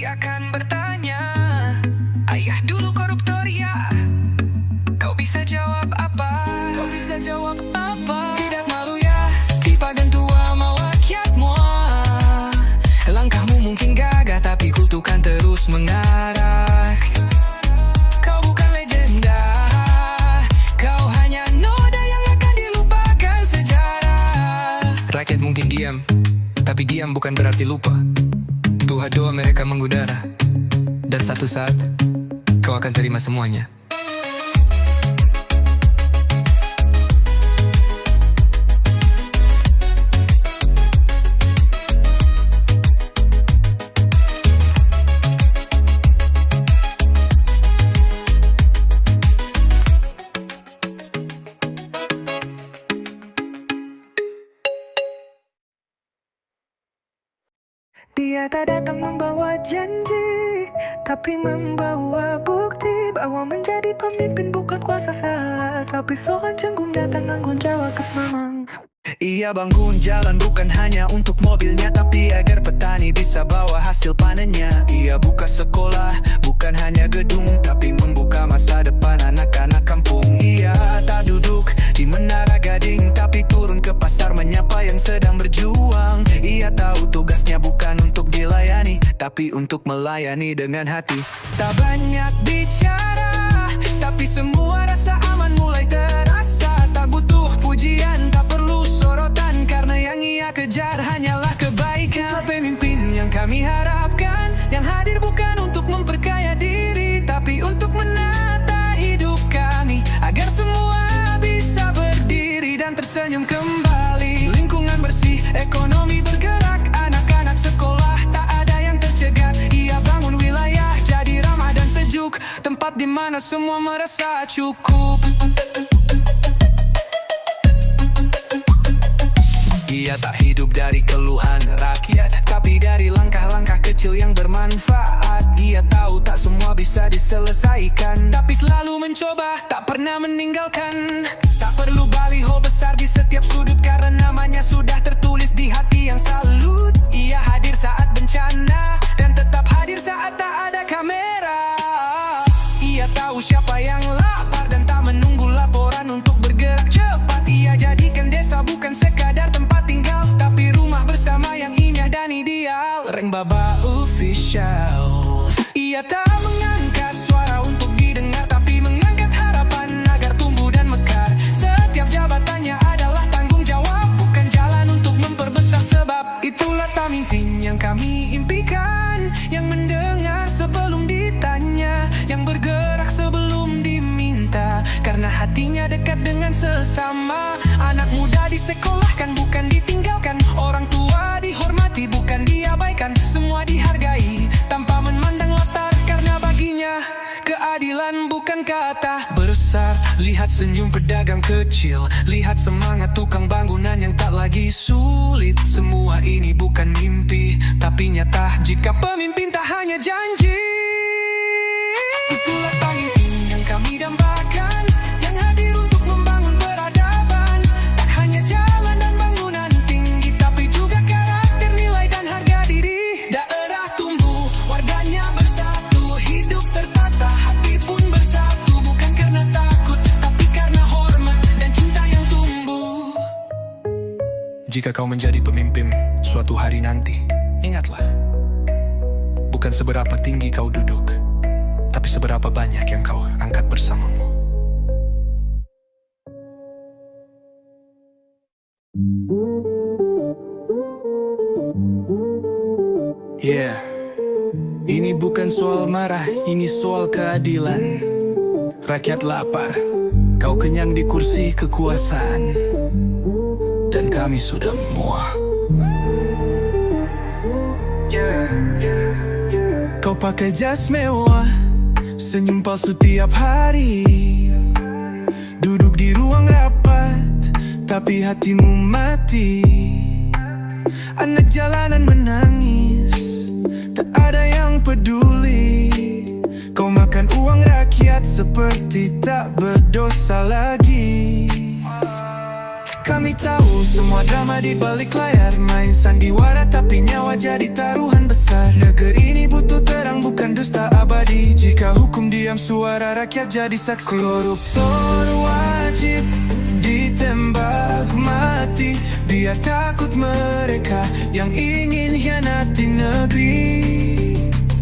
pasti akan bertanya, ayah dulu koruptor ya? Kau bisa jawab apa? Kau bisa jawab apa? Tidak malu ya, dipandang tua mau rakyat muak. Langkahmu mungkin gagah tapi kutukan terus mengarah. Kau bukan legenda, kau hanya noda yang akan dilupakan sejarah. Rakyat mungkin diam, tapi diam bukan berarti lupa. Tuhan doa mereka mengudara, dan satu saat kau akan terima semuanya. Dia tak datang membawa janji, tapi membawa bukti bahwa menjadi pemimpin bukan kuasa saat, tapi seorang cenggung datang tanggung jawab kesenangan. Ia bangun jalan bukan hanya untuk mobilnya, tapi agar petani bisa bawa hasil panennya. Ia buka sekolah, bukan hanya gedung, tapi membuka masa depan anak-anak kampung. Ia tak duduk di menara gading, tapi turun ke pasar menyapa yang sedang berjuang. Ia tahu tugasnya bukan untuk dilayani, tapi untuk melayani dengan hati. Tak banyak bicara, tapi semua rasa aman mulai terasa. Tak butuh pujian, tak perlu sorotan, karena yang ia kejar hanyalah kebaikan. Pemimpin yang kami harapkan, yang hadir bukan untuk memperkaya diri, tapi untuk menata hidup kami, agar semua bisa berdiri dan tersenyum kembali. Lingkungan bersih, ekonomi bergerak, anak-anak sekolah tak ada yang tercegat. Ia bangun wilayah jadi ramah dan sejuk, tempat di mana semua merasa cukup. Ia tak hidup dari keluhan rakyat, tapi dari langkah-langkah kecil yang bermanfaat. Ia tahu tak semua bisa diselesaikan, tapi selalu mencoba, tak pernah meninggalkan. Tak perlu baliho besar di setiap sudut, karena namanya sudah tertulis di hati yang salut. Ia hadir saat bencana, dan tetap hadir saat tak ada kamera. Ia tahu siapa yang lapar, dan tak menunggu laporan untuk bergerak cepat. Ia jadikan desa bukan sekadar tempat tinggal, tapi rumah bersama yang indah dan ideal. Reng Baba Official. Ia tak mengangkat suara untuk didengar, tapi mengangkat harapan agar tumbuh dan mekar. Setiap jabatannya adalah tanggung jawab, bukan jalan untuk memperbesar sebab. Itulah pemimpin yang kami impikan, yang mendengar sebelum ditanya, yang bergerak sebelum diminta, karena hatinya dekat dengan sesama. Anak muda disekolahkan bukan ditinggalkan, orang tua dihormati bukan diabaikan. Semua dihargai tanpa memandang latar, karena baginya keadilan bukan kata besar. Lihat senyum pedagang kecil, lihat semangat tukang bangunan yang tak lagi sulit. Semua ini bukan mimpi, tapi nyata jika pemimpin tak hanya janji. Itulah pemimpin yang kami dambakan, yang hadir untuk membangun peradaban. Tak hanya jalan dan bangunan tinggi, tapi juga karakter, nilai dan harga diri. Daerah tumbuh, warganya bersatu, hidup tertata, hati pun bersatu. Bukan karena takut, tapi karena hormat dan cinta yang tumbuh. Jika kau menjadi pemimpin suatu hari nanti, ingatlah, bukan seberapa tinggi kau duduk, tapi seberapa banyak yang kau angkat bersamamu. Yeah, ini bukan soal marah, ini soal keadilan. Rakyat lapar, kau kenyang di kursi kekuasaan, dan kami sudah muak. Kau pakai jas mewah, senyum palsu tiap hari, duduk di ruang rapat, tapi hatimu mati. Anak jalanan menangis, tak ada yang peduli. Kau makan uang rakyat seperti tak berdosa lagi. Kami tahu semua drama di balik layar, main sandiwara tapi nyawa jadi taruhan besar. Negeri ini butuh diam suara rakyat jadi saksi. Koruptor wajib ditembak mati, biar takut mereka yang ingin hianati negeri.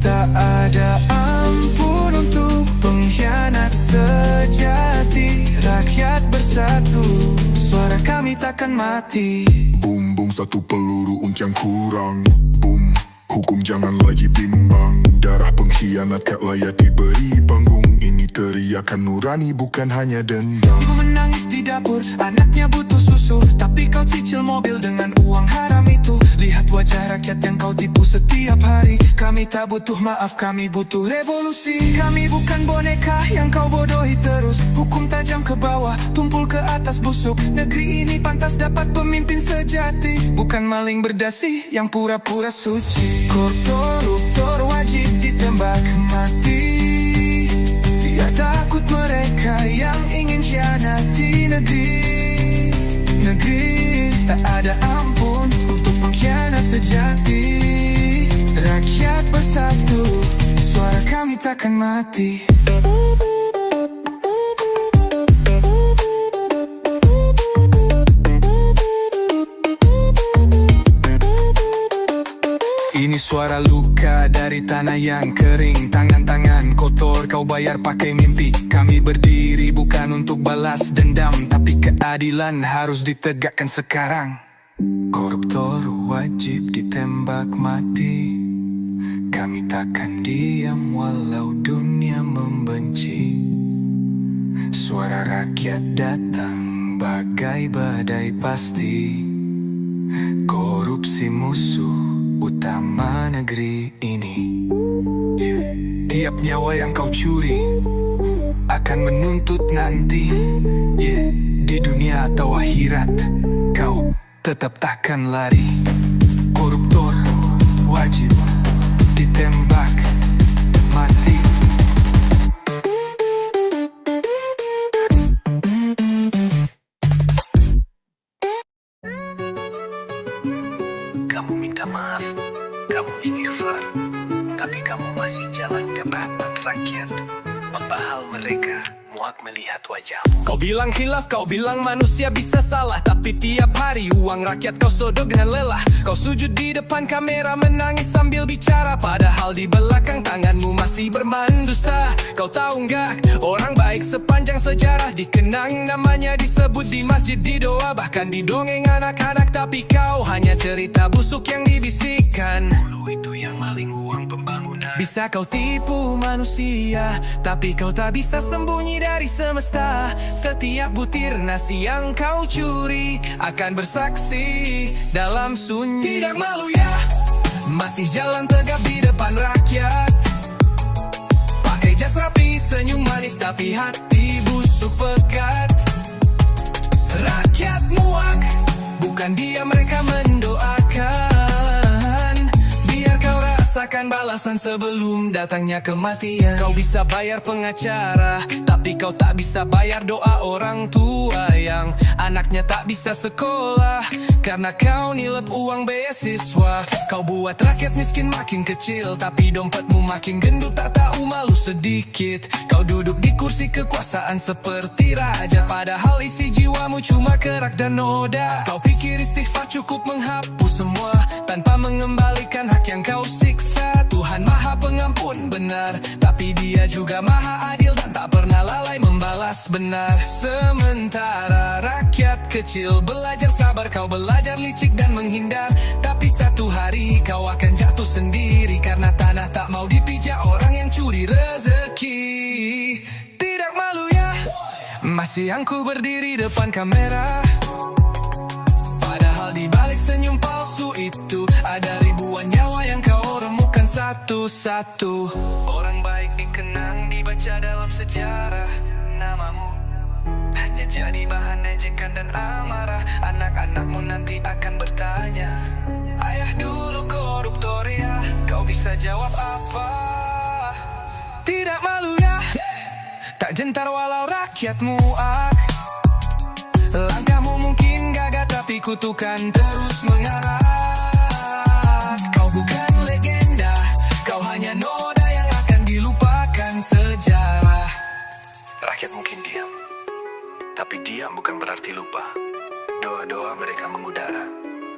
Tak ada ampun untuk pengkhianat sejati. Rakyat bersatu, suara kami takkan mati. Boom, boom, satu peluru uncang kurang. Boom, hukum jangan lagi bimbang. Darah pengkhianat kat layak diberi panggung. Ini teriakan nurani bukan hanya dendam. Ibu menangis di dapur, anaknya butuh susu, tapi kau cicil mobil dengan uang haram itu. Lihat wajah rakyat yang kau tipu setiap hari. Kami tak butuh maaf, kami butuh revolusi. Kami bukan boneka yang kau bodohi terus. Hukum tajam ke bawah, tumpul ke atas busuk. Negeri ini pantas dapat pemimpin sejati, bukan maling berdasi yang pura-pura suci. Koruptor wajib ditembak mati, biar takut mereka yang ingin khianati negeri. Negeri tak ada ampun untuk pengkhianat sejati. Rakyat bersatu, suara kami takkan mati. Ini suara luka dari tanah yang kering. Tangan-tangan kotor kau bayar pakai mimpi. Kami berdiri bukan untuk balas dendam, tapi keadilan harus ditegakkan sekarang. Koruptor wajib ditembak mati. Kami takkan diam walau dunia membenci. Suara rakyat datang bagai badai pasti. Korupsi musuh utama negeri ini. Tiap nyawa yang kau curi akan menuntut nanti. Di dunia atau akhirat kau tetap takkan lari. Koruptor wajib ditembak mati. Kamu minta maaf, kamu istighfar, tapi kamu masih jalan depan rakyat. Membahal mereka, muak melihat wajahmu. Kau bilang khilaf, kau bilang manusia bisa salah, tapi tiap hari uang rakyat kau sodok dengan lelah. Kau sujud di depan kamera menangis sambil bicara, padahal di belakang tanganmu masih bermandusta. Kau tahu nggak, orang baik sepanjang sejarah dikenang namanya, disebut di masjid, di doa, bahkan di dongeng anak-anak. Tapi kau hanya cerita busuk yang dibisikkan. Dulu itu yang maling uang pembangunan. Bisa kau tipu manusia, tapi kau tak bisa sembunyi dari semesta. Setiap butir nasi yang kau curi akan bersaksi dalam sunyi. Tidak malu ya, masih jalan tegap di depan rakyat. Pakai jas rapi, senyum manis, tapi hati busuk pekat. Rakyat muak, bukan dia mereka mendoakan. Biar kau rasakan balasan sebelum datangnya kematian. Kau bisa bayar pengacara, tapi kau tak bisa bayar doa orang tua yang anaknya tak bisa sekolah karena kau nilep uang beasiswa. Kau buat rakyat miskin makin kecil, tapi dompetmu makin gendut, tak tahu malu sedikit. Kau duduk di kursi kekuasaan seperti raja, padahal isi jiwamu cuma kerak dan noda. Kau pikir istighfar cukup menghapus semua tanpa mengembalikan hak yang kau siksa. Tuhan Maha Pengampun benar, tapi Dia juga Maha Adil dan tak pernah lalai membalas benar. Sementara rakyat kecil belajar sabar, kau belajar licik dan menghindar. Tapi satu hari kau akan jatuh sendiri karena tanah tak mau dipijak orang yang curi rezeki. Tidak malu ya, masih aku berdiri depan kamera, padahal di balik senyum palsu itu ada ribuan nyawa yang kau remukan satu-satu. Orang baik dikenang, dibaca dalam sejarah. Namamu hanya jadi bahan ejekan dan amarah. Anak-anakmu nanti akan bertanya, ayah dulu koruptor ya, kau bisa jawab apa? Tidak malu ya, tak gentar walau rakyat muak. Langkahmu mungkin gagah, tapi kutukan terus mengarak. Kau bukan legenda, kau hanya noda yang akan dilupakan sejarah. hati lupa. Doa-doa mereka mengudara,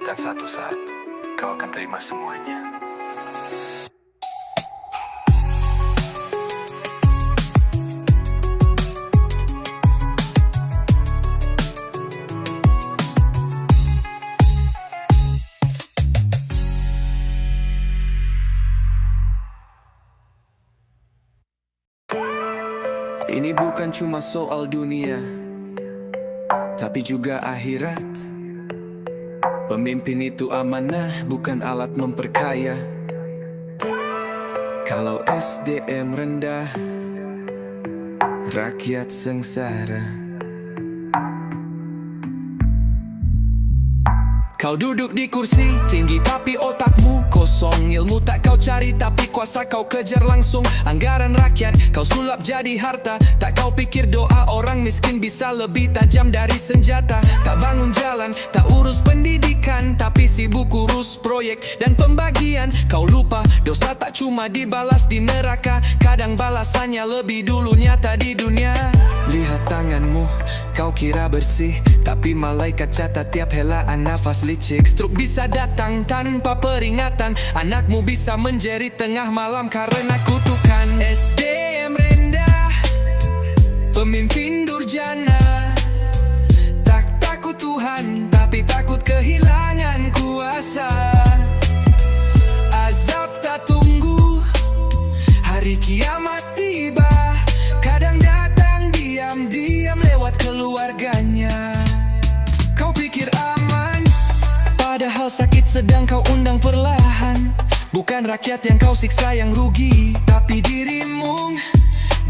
dan satu saat kau akan terima semuanya. Ini bukan cuma soal dunia, tapi juga akhirat. Pemimpin itu amanah, bukan alat memperkaya. Kalau SDM rendah, rakyat sengsara. Kau duduk di kursi tinggi tapi otakmu kosong. Ilmu tak kau cari tapi kuasa kau kejar langsung. Anggaran rakyat kau sulap jadi harta. Tak kau pikir doa orang miskin bisa lebih tajam dari senjata. Tak bangun jalan, tak urus pendidikan, tapi sibuk urus proyek dan pembagian. Kau lupa dosa tak cuma dibalas di neraka, kadang balasannya lebih dulu nyata di dunia. Lihat tanganmu, kau kira bersih, tapi malaikat catat tiap helaan nafas licik. Stroke bisa datang tanpa peringatan. Anakmu bisa menjerit tengah malam karena kutukan. SDM rendah, pemimpin durjana. Tak takut Tuhan, tapi takut kehilangan kuasa. Azab tak tunggu, hari kiamat tiba. Kadang datang diam-diam lewat keluarganya. Kau pikir aman, padahal sakit sedang kau undang perlahan. Bukan rakyat yang kau siksa yang rugi, tapi dirimu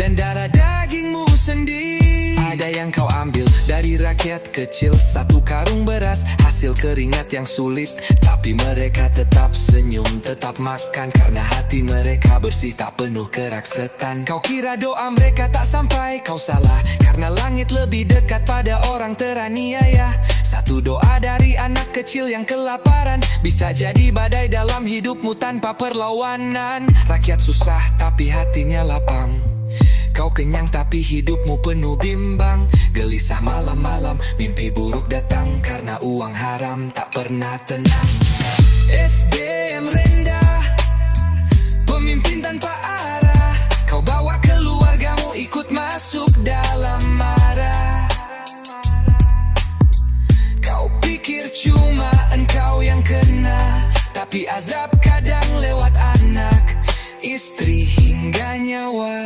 dan darah dagingmu sendiri. Ada yang kau ambil dari rakyat kecil, satu karung beras, hasil keringat yang sulit. Tapi mereka tetap senyum, tetap makan, karena hati mereka bersih, tak penuh keraksetan. Kau kira doa mereka tak sampai, kau salah, karena langit lebih dekat pada orang teraniaya. Satu doa dari anak kecil yang kelaparan bisa jadi badai dalam hidupmu tanpa perlawanan. Rakyat susah tapi hatinya lapang. Kau kenyang tapi hidupmu penuh bimbang. Gelisah malam-malam, mimpi buruk datang, karena uang haram tak pernah tenang. SDM rendah, pemimpin tanpa arah. Kau bawa keluargamu ikut masuk dalam marah. Kau pikir cuma engkau yang kena, tapi azab kadang lewat anak, istri hingga nyawa.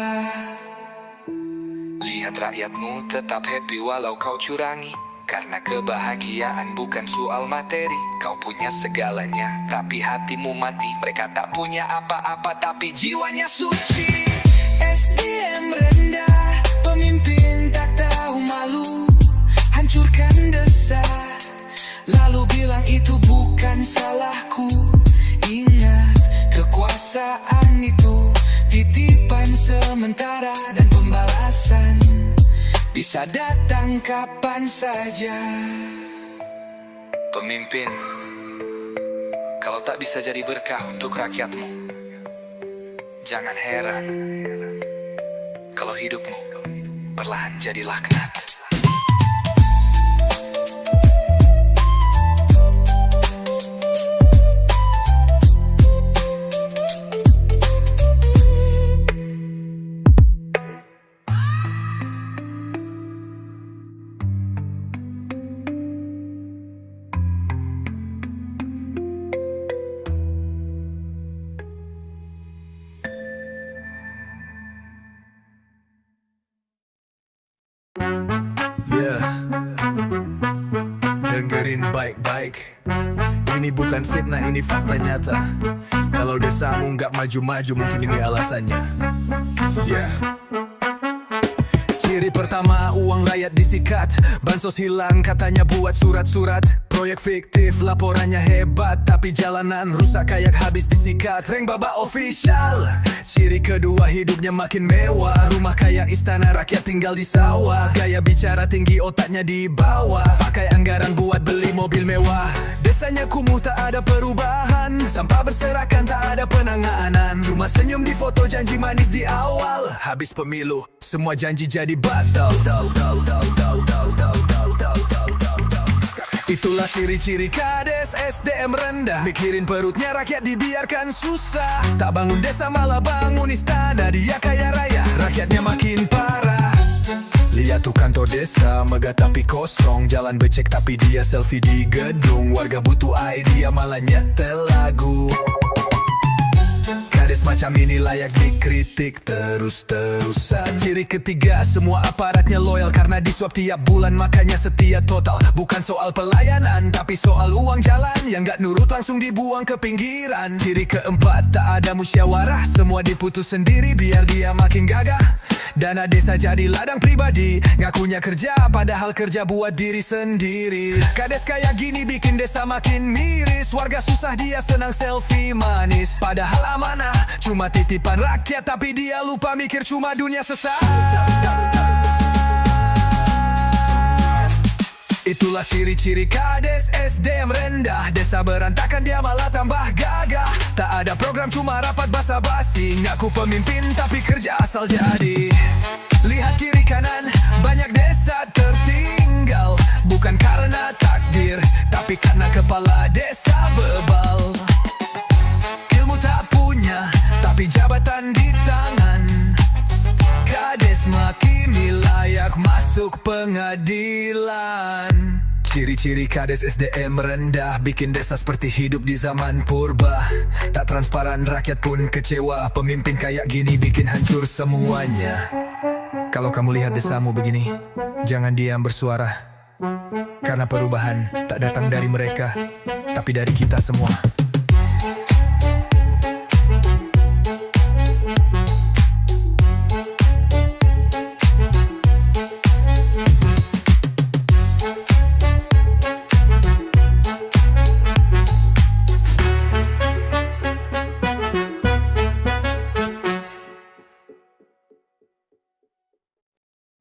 Lihat rakyatmu tetap happy walau kau curangi, karena kebahagiaan bukan soal materi. Kau punya segalanya, tapi hatimu mati. Mereka tak punya apa-apa, tapi jiwanya suci. SDM rendah, pemimpin tak tahu malu, hancurkan desa, lalu bilang itu bukan salahku. Ingat, kekuasaan itu titipan sementara, dan pembalasan bisa datang kapan saja. Pemimpin, kalau tak bisa jadi berkah untuk rakyatmu, jangan heran kalau hidupmu perlahan jadi laknat. Dengerin baik-baik, ini bukan fitnah, ini fakta nyata. Kalau desamu nggak maju-maju, mungkin ini alasannya. Ciri pertama, uang rakyat disikat. Bansos hilang, katanya buat surat-surat. Proyek fiktif, laporannya hebat, tapi jalanan rusak kayak habis disikat. Reng Baba official. Ciri kedua, hidupnya makin mewah. Rumah kayak istana, rakyat tinggal di sawah. Gaya bicara tinggi, otaknya di bawah. Pakai anggaran buat beli mobil mewah. Desanya kumuh, tak ada perubahan. Sampah berserakan, tak ada penanganan. Cuma senyum di foto, janji manis di awal. Habis pemilu, semua janji jadi batal. Itulah ciri-ciri kades SDM rendah. Mikirin perutnya rakyat dibiarkan susah. Tak bangun desa malah bangun istana. Dia kaya raya, rakyatnya makin parah. Lihat tuh kantor desa, megah tapi kosong. Jalan becek tapi dia selfie di gedung. Warga butuh idea malah nyetel lagu. Kades macam ini layak dikritik terus-terusan. Ciri ketiga, semua aparatnya loyal karena disuap tiap bulan, makanya setia total. Bukan soal pelayanan, tapi soal uang jalan yang gak nurut langsung dibuang ke pinggiran. Ciri keempat, tak ada musyawarah, semua diputus sendiri biar dia makin gagah. Dana desa jadi ladang pribadi, ngakunya kerja padahal kerja buat diri sendiri. Kades kayak gini bikin desa makin miris. Warga susah dia senang selfie manis. Padahal amanah cuma titipan rakyat, tapi dia lupa mikir cuma dunia sesaat. Itulah ciri-ciri kades SDM rendah. Desa berantakan dia malah tambah gagah. Tak ada program cuma rapat basa-basi. Ngaku pemimpin tapi kerja asal jadi. Lihat kiri kanan, banyak desa tertinggal. Bukan karena takdir, tapi karena kepala desa bebal. Ilmu tak punya, tapi jabatan di tangan. Kades makini layak masuk pengadilan. Ciri-ciri kades SDM rendah bikin desa seperti hidup di zaman purba. Tak transparan, rakyat pun kecewa. Pemimpin kayak gini bikin hancur semuanya. Kalau kamu lihat desamu begini, jangan diam bersuara. Karena perubahan tak datang dari mereka, tapi dari kita semua.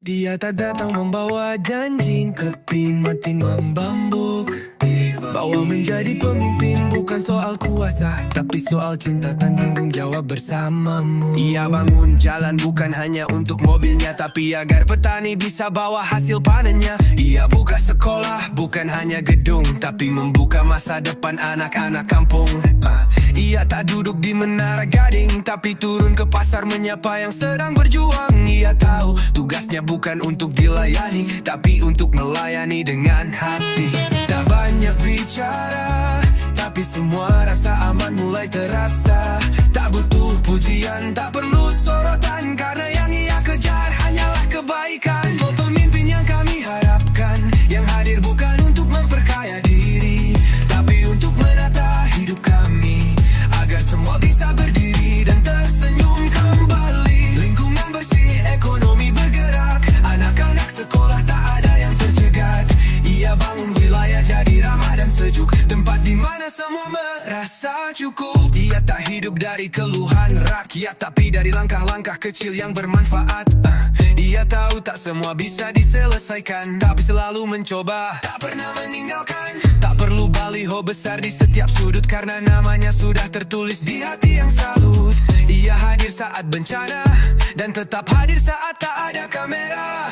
Dia tak datang membawa janji, keping matiin membambuk. Bawa menjadi pemimpin bukan soal kuasa, tapi soal cinta dan tanggung jawab bersamamu. Ia bangun jalan bukan hanya untuk mobilnya, tapi agar petani bisa bawa hasil panennya. Ia buka sekolah bukan hanya gedung, tapi membuka masa depan anak-anak kampung. Ia tak duduk di menara gading, tapi turun ke pasar menyapa yang sedang berjuang. Ia tahu tugasnya bukan untuk dilayani, tapi untuk melayani dengan hati. Tak banyak bicara, tapi semua rasa aman mulai terasa. Tak butuh pujian, tak perlu sorotan, karena yang ia kejar hanyalah kebaikan. Oh, pemimpin yang kami harapkan, yang hadir bukan untuk memperkaya diri, tapi untuk menata hidup kami, agar semua bisa berdiri dan tersenyum kembali. Lingkungan bersih, ekonomi bergerak, anak-anak sekolah tak ada yang tercegat. Ia bangun wilayah jadi ramah dan sejuk, tempat di mana semua merasa cukup. Ia tak hidup dari keluhan rakyat, tapi dari langkah-langkah kecil yang bermanfaat. Ia tahu tak semua bisa diselesaikan, tapi selalu mencoba, tak pernah meninggalkan. Tak perlu baliho besar di setiap sudut, karena namanya sudah tertulis di hati yang salut. Ia hadir saat bencana, dan tetap hadir saat tak ada kamera.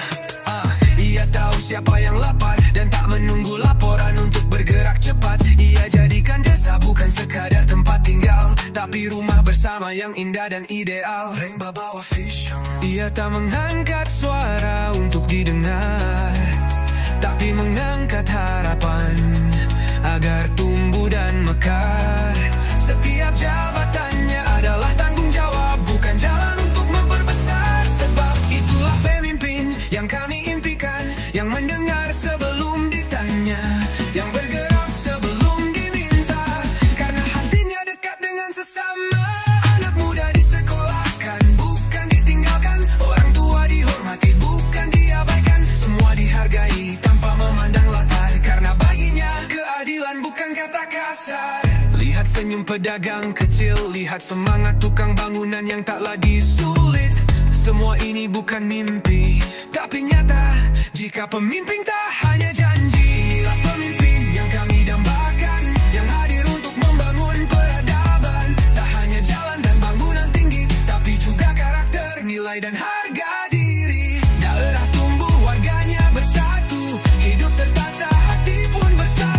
Ia tahu siapa yang lapar, dan tak menunggu laporan untuk bergerak cepat. Ia jadikan desa bukan sekadar tempat tinggal, tapi rumah bersama yang indah dan ideal. Rengba bawa vision. Ia tak mengangkat suara untuk didengar, tapi mengangkat harapan agar tumbuh dan mekar. Setiap jabatannya adalah tanggung jawab, bukan jalan untuk memperbesar. Sebab itulah pemimpin yang kami impikan, yang mendengar sebelum ditanya, yang bergerak sebelum diminta, karena hatinya dekat dengan sesama. Anak muda disekolahkan, bukan ditinggalkan. Orang tua dihormati, bukan diabaikan. Semua dihargai tanpa memandang latar, karena baginya keadilan bukan kata kasar. Lihat senyum pedagang kecil, lihat semangat tukang bangunan yang tak lagi sulit. Semua ini bukan mimpi, tapi nyata. Jika pemimpin tak hanya janji, inilah pemimpin yang kami dambakan, yang hadir untuk membangun peradaban. Tak hanya jalan dan bangunan tinggi, tapi juga karakter, nilai dan harga diri. Daerah tumbuh, warganya bersatu, hidup tertata, hati pun bersatu.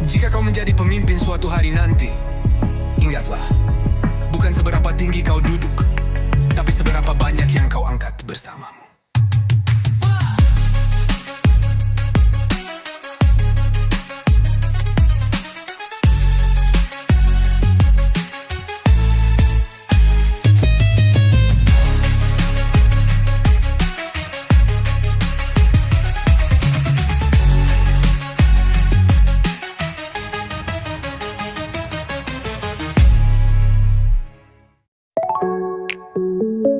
Jika kau menjadi pemimpin suatu hari nanti, ingatlah, bukan seberapa tinggi kau duduk, tapi seberapa banyak yang kau angkat bersamamu.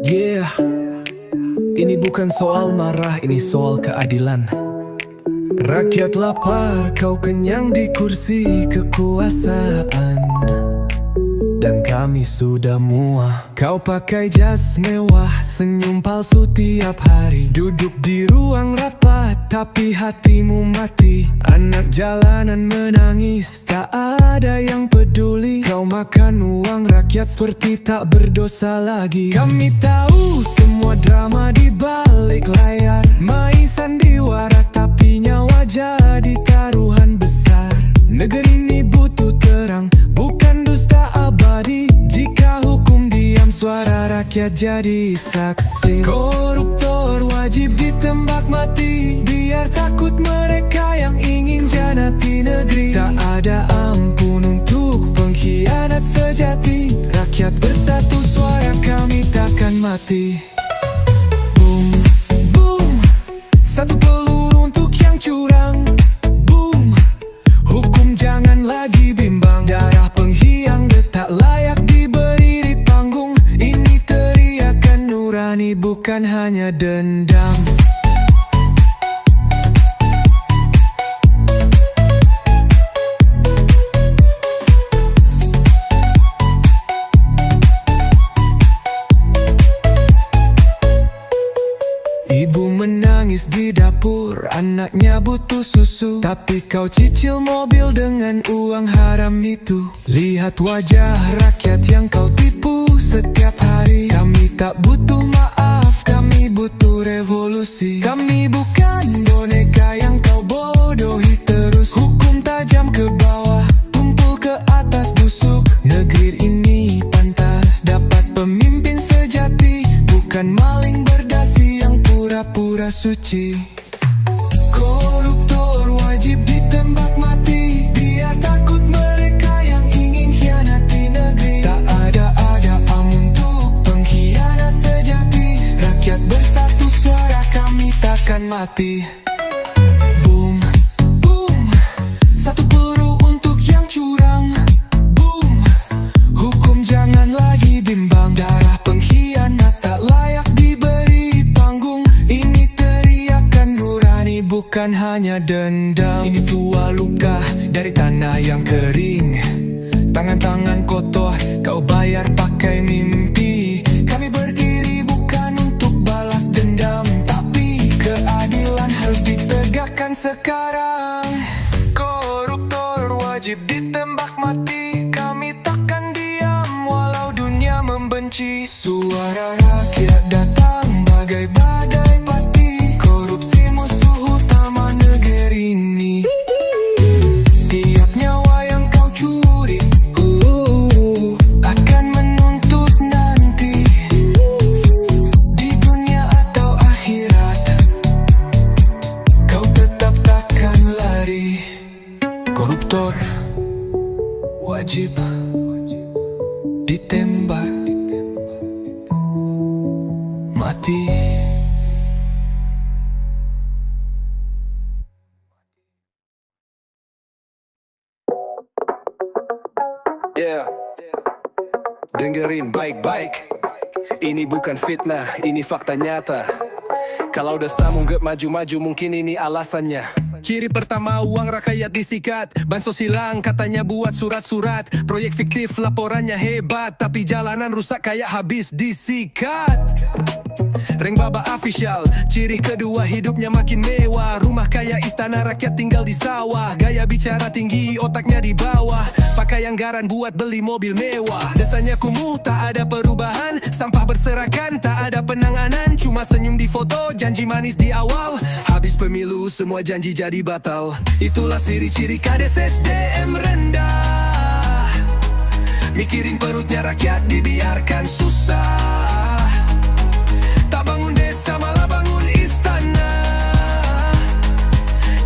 Yeah, ini bukan soal marah, ini soal keadilan. Rakyat lapar, kau kenyang di kursi kekuasaan, dan kami sudah muak. Kau pakai jas mewah, senyum palsu tiap hari, duduk di ruang rapat, tapi hatimu mati. Anak jalanan menangis, tak ada yang peduli. Kau makan uang rakyat seperti tak berdosa lagi. Kami tahu semua drama di balik layar, main sandiwara tapi nyawa jadi taruhan besar. Negeri ini butuh terang, bukan dusta abadi. Jika hukum diam, suara rakyat jadi saksi. Koruptor wajib ditembak mati, biar takut mereka yang ingin janati negeri. Tak ada ampun untuk pengkhianat sejati. Rakyat bersatu, suara kami takkan mati. Boom, boom, satu peluru untuk yang curang. Boom, hukum jangan lagi bimbang. Darah pengkhianat tak layak diberi di panggung. Ini teriakan nurani, bukan hanya dendam. Ibu menangis di dapur, anaknya butuh susu, tapi kau cicil mobil dengan uang haram itu. Lihat wajah rakyat yang kau tipu setiap hari. Kami tak butuh maaf, kami butuh revolusi. Kami bukan boneka yang kau bodohi terus. Hukum tajam ke bawah, tumpul ke atas busuk. Negeri ini pantas dapat pemimpin sejati, bukan maling berdasi yang pura-pura suci. Koruptor wajib ditembak mati, biar takut mereka yang ingin khianati negeri. Tak ada amun untuk pengkhianat sejati. Rakyat bersatu, suara kami takkan mati. Boom, boom, satu peluru untuk yang curang. Boom, hukum jangan lagi bimbang. Darah pengkhianat tak layak diberi panggung. Ini teriakan nurani, bukan hanya dendam. Ini suara luka dari tanah yang kering. Tangan-tangan kotor kau bayar pakai mimpi. Kami berdiri bukan untuk balas dendam, tapi keadilan harus ditegakkan sekarang. Koruptor wajib ditembak mati, kami takkan diam walau dunia membenci. Suara rakyat datang bagai badai pasti. Korupsi musuh utama negeri ini. Tiap nyawa yang kau curi akan menuntut nanti, di dunia atau akhirat. Kau tetap takkan lari. Koruptor wajib ditembak mati. Yeah. Dengerin baik-baik, ini bukan fitnah, ini fakta nyata. Kalau udah sambung gak maju-maju, mungkin ini alasannya. Ciri pertama, uang rakyat disikat. Bansos hilang, katanya buat surat-surat. Proyek fiktif, laporannya hebat, tapi jalanan rusak kayak habis disikat. Reng Baba official. Ciri kedua, hidupnya makin mewah. Rumah kaya, istana, rakyat tinggal di sawah. Gaya bicara tinggi, otaknya di bawah. pakai anggaran buat beli mobil mewah. Desanya kumuh, tak ada perubahan. Sampah berserakan, tak ada penanganan. Cuma senyum di foto, janji manis di awal. Habis pemilu, semua janji jadi batal. Itulah ciri-ciri kades SDM rendah. Mikirin perutnya rakyat, dibiarkan susah. Tak bangun desa, malah bangun istana.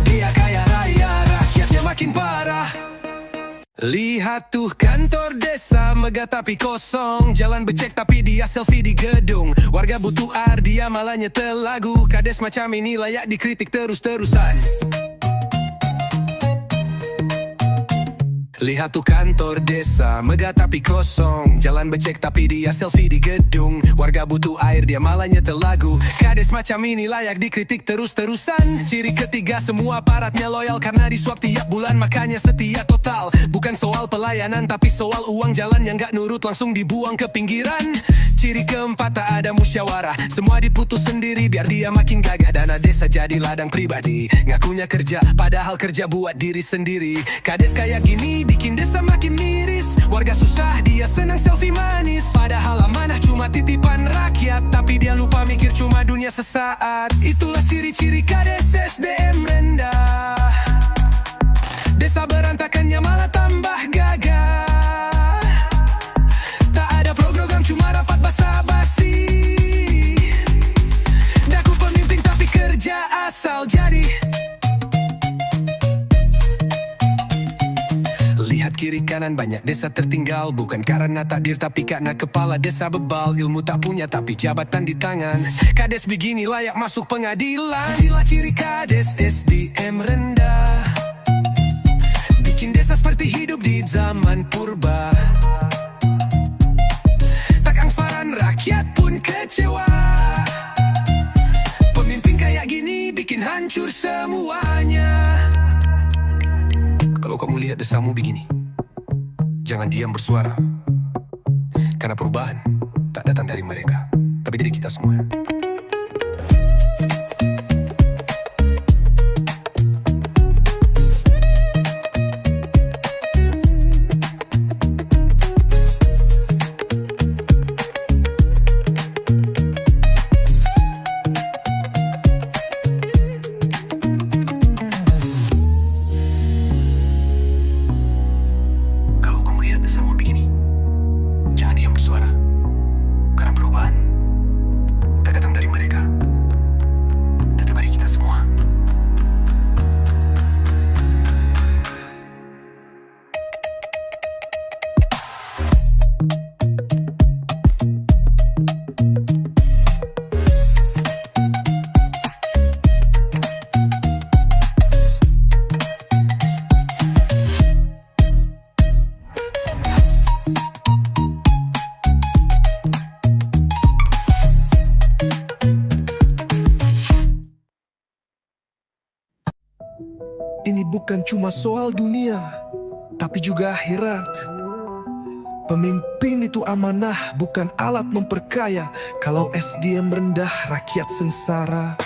Dia kaya raya, rakyatnya makin parah. Lihat tuh kantor desa megah tapi kosong. Jalan becek tapi dia selfie di gedung. Warga butuh air, dia malah nyetel lagu. Kades macam ini layak dikritik terus-terusan. Lihat tuh kantor desa megah tapi kosong. Jalan becek tapi dia selfie di gedung. Warga butuh air, dia malah nyetel lagu. Kades macam ini layak dikritik terus-terusan. Ciri ketiga, semua aparatnya loyal karena disuap tiap bulan, makanya setia total. Bukan soal pelayanan tapi soal uang jalan yang gak nurut langsung dibuang ke pinggiran. Ciri keempat, tak ada musyawarah. Semua diputus sendiri biar dia makin gagah. Dana desa jadi ladang pribadi. Ngakunya kerja padahal kerja buat diri sendiri. Kades kayak gini bikin desa makin miris. Warga susah, dia senang selfie manis. Padahal amanah cuma titipan rakyat, tapi dia lupa mikir cuma dunia sesaat. Itulah ciri-ciri kades SDM rendah. Desa berantakannya malah tambah gagah. Tak ada program, cuma rapat basa-basi. Daku pemimpin tapi kerja asal jadi. Lihat kiri kanan banyak desa tertinggal. Bukan karena takdir tapi karena kepala desa bebal. Ilmu tak punya tapi jabatan di tangan. Kades begini layak masuk pengadilan. Inilah ciri kades SDM rendah. Bikin desa seperti hidup di zaman purba. Tak transparan, rakyat pun kecewa. Pemimpin kayak gini bikin hancur semuanya. Kalau kamu lihat desamu begini, jangan diam bersuara. Karena perubahan tak datang dari mereka, tapi dari kita semua. Ini bukan cuma soal dunia, tapi juga akhirat. Pemimpin itu amanah, bukan alat memperkaya. Kalau SDM rendah, rakyat sengsara.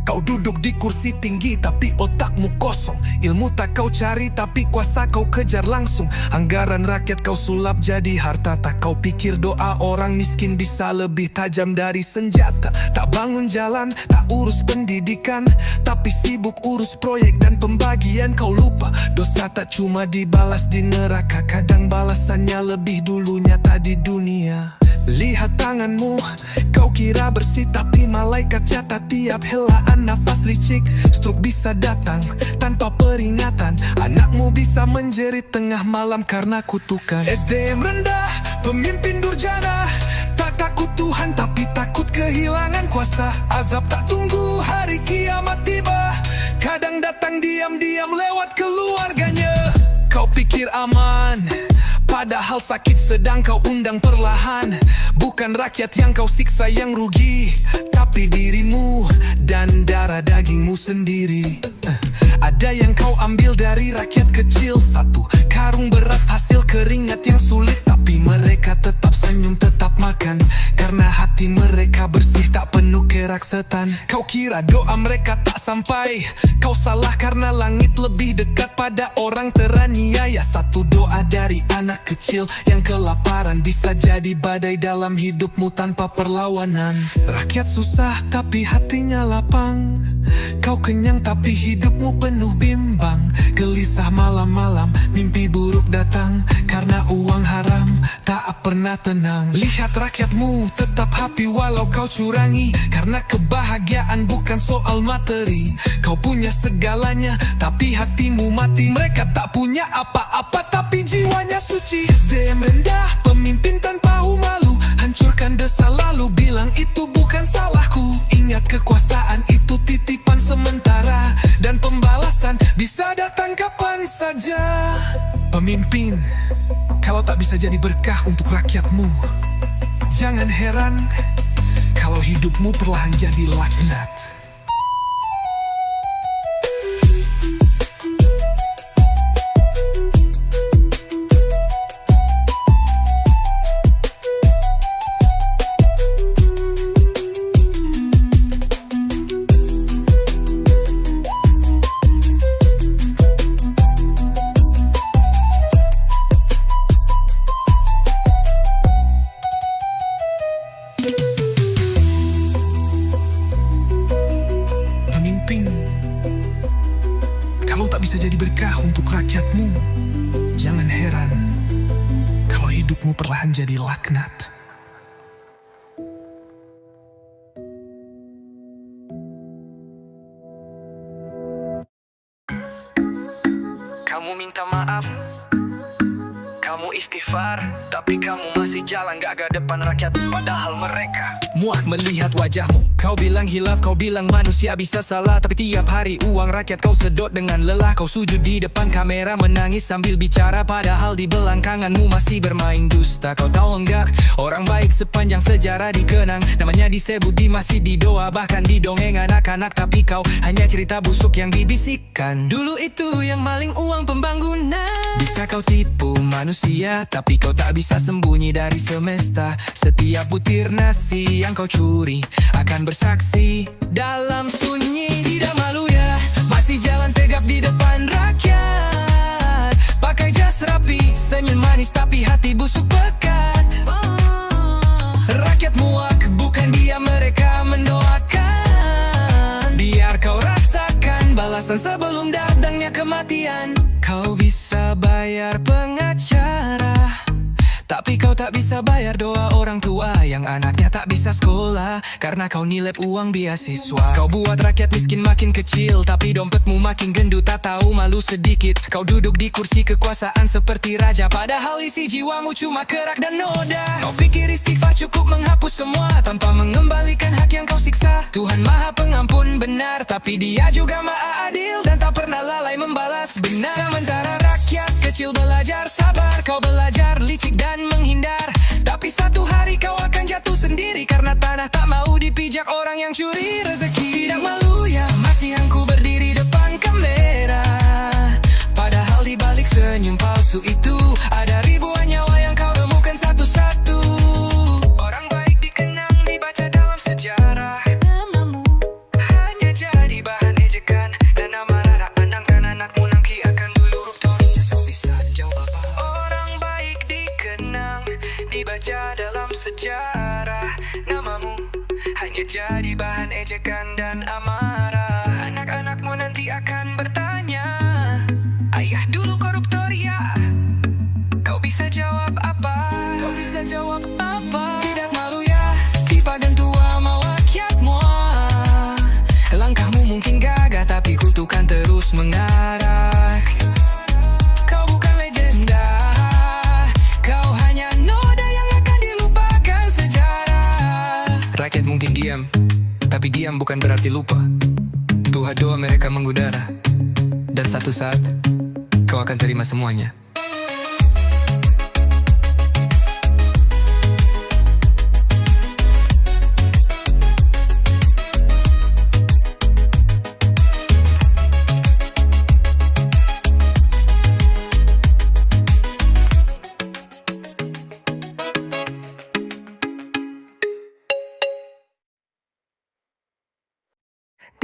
Kau duduk di kursi tinggi tapi otakmu kosong. Ilmu tak kau cari tapi kuasa kau kejar langsung. Anggaran rakyat kau sulap jadi harta. Tak kau pikir doa orang miskin bisa lebih tajam dari senjata. Tak bangun jalan, tak urus pendidikan, tapi sibuk urus proyek dan pembagian. Kau lupa dosa tak cuma dibalas di neraka. Kadang balasannya lebih dulu nyata di dunia. Lihat tanganmu, kau kira bersih tapi malaikat catat tiap helaan nafas licik. Stroke bisa datang tanpa peringatan. Anakmu bisa menjerit tengah malam karena kutukan. SDM rendah, pemimpin durjana. Tak takut Tuhan tapi takut kehilangan kuasa. Azab tak tunggu hari kiamat tiba. Kadang datang diam-diam lewat keluarganya. Kau pikir aman, padahal sakit sedang kau undang perlahan. Bukan rakyat yang kau siksa yang rugi, tapi dirimu dan darah dagingmu sendiri. Ada yang kau ambil dari rakyat kecil. Satu karung beras hasil keringat yang sulit, tapi mereka tetap senyum, tetap makan. Karena hati mereka bersih, tak penuh keraguan. jarak setan. Kau kira doa mereka tak sampai? Kau salah karena langit lebih dekat pada orang teraniaya. Satu doa dari anak kecil yang kelaparan bisa jadi badai dalam hidupmu tanpa perlawanan. Rakyat susah tapi hatinya lapang. Kau kenyang tapi hidupmu penuh bimbang. Gelisah malam-malam, mimpi buruk datang. Karena uang haram tak pernah tenang. Lihat rakyatmu tetap happy walau kau curangi. Karena kebahagiaan bukan soal materi. Kau punya segalanya tapi hatimu mati. Mereka tak punya apa-apa tapi jiwanya suci. SDM rendah, pemimpin tanpa malu. Hancurkan desa lalu bilang itu bukan salahku. Ingat kekuasaan itu titipan sementara. Dan pembalasan bisa datang kapan saja. Pemimpin, kalau tak bisa jadi berkah untuk rakyatmu, jangan heran kalau hidupmu perlahan jadi laknat. Pemimpin, kalau tak bisa jadi berkah untuk rakyatmu, jangan heran kalau hidupmu perlahan jadi laknat. Kamu minta maaf, kamu istighfar, tapi kamu masih jalan gak ke depan rakyat. Padahal mereka Muak melihat wajahmu. Kau bilang hilaf, kau bilang manusia bisa salah. Tapi tiap hari uang rakyat kau sedot dengan lelah. Kau sujud di depan kamera menangis sambil bicara. Padahal di belakangmu masih bermain dusta. Kau tahu enggak, orang baik sepanjang sejarah dikenang. Namanya disebut di masjid, di doa, bahkan di dongeng anak-anak. Tapi kau hanya cerita busuk yang dibisikkan. Dulu itu yang maling uang pembangunan. Bisa kau tipu manusia, tapi kau tak bisa sembunyi dari semesta. Setiap butir nasi yang kau curi akan bersaksi dalam sunyi. Tidak malu ya, masih jalan tegap di depan rakyat. Pakai jas rapi, senyum manis tapi hati busuk pekat. Rakyat muak, bukan dia mereka mendoakan. Biar kau rasakan balasan sebelum datangnya kematian. Kau bisa bayar pengacara, tapi kau tak bisa bayar doa orang tua yang anaknya tak bisa sekolah karena kau nilep uang beasiswa. Kau buat rakyat miskin makin kecil, tapi dompetmu makin gendut, tak tahu malu sedikit. Kau duduk di kursi kekuasaan seperti raja, padahal isi jiwamu cuma kerak dan noda. Kau pikir istighfar cukup menghapus semua tanpa mengembalikan hak yang kau siksa. Tuhan Maha Pengampun benar, tapi Dia juga Maha Adil dan tak pernah lalai membalas benar. Sementara rakyat kecil belajar sabar, kau belajar licik dan menghindar. Tapi satu hari kau akan jatuh sendiri karena tanah tak mau dipijak orang yang curi rezeki. Tidak malu ya, masih aku berdiri depan kamera. Padahal di balik senyum palsu itu ada ribuan nyawa yang kau remukan satu-satu. Orang baik dikenang, dibaca dalam sejarah. Namamu hanya jadi bahan ejekan, dan amarah anak-anakmu nanti akan dulu ruptornya bisa jawab apa. Orang baik dikenang, dibaca dalam sejarah. Namamu hanya jadi bahan ejekan dan amarah. Anak-anakmu nanti akan bertanya, ayah dulu koruptor ya? Kau bisa jawab apa? Kau bisa jawab apa? Tidak malu ya, dipagan tua mau rakyatmu. Langkahmu mungkin gagah, tapi kutukan terus mengarah. Kau bukan legenda, kau hanya noda yang akan dilupakan sejarah. Rakyat mungkin diam, tapi diam bukan berarti lupa. Tuhan doa mereka mengudara, dan satu saat kau akan terima semuanya.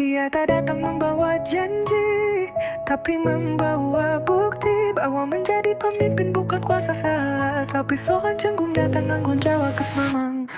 Dia tak datang membawa janji, tapi membawa bukti bahwa menjadi pemimpin bukan kuasa saat, tapi seorang cenggungnya tanggung jawab keselamatan.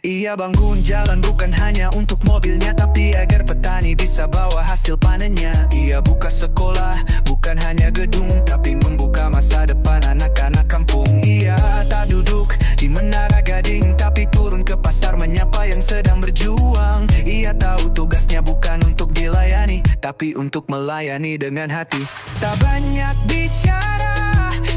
Ia bangun jalan bukan hanya untuk mobilnya, tapi agar petani bisa bawa hasil panennya. Ia buka sekolah, bukan hanya gedung, tapi membuka masa depan anak-anak kampung. Ia tak duduk di menara gading, tapi turun ke pasar menyapa yang sedang berjuang. Ia tahu tugasnya bukan untuk dilayani, tapi untuk melayani dengan hati. Tak banyak bicara,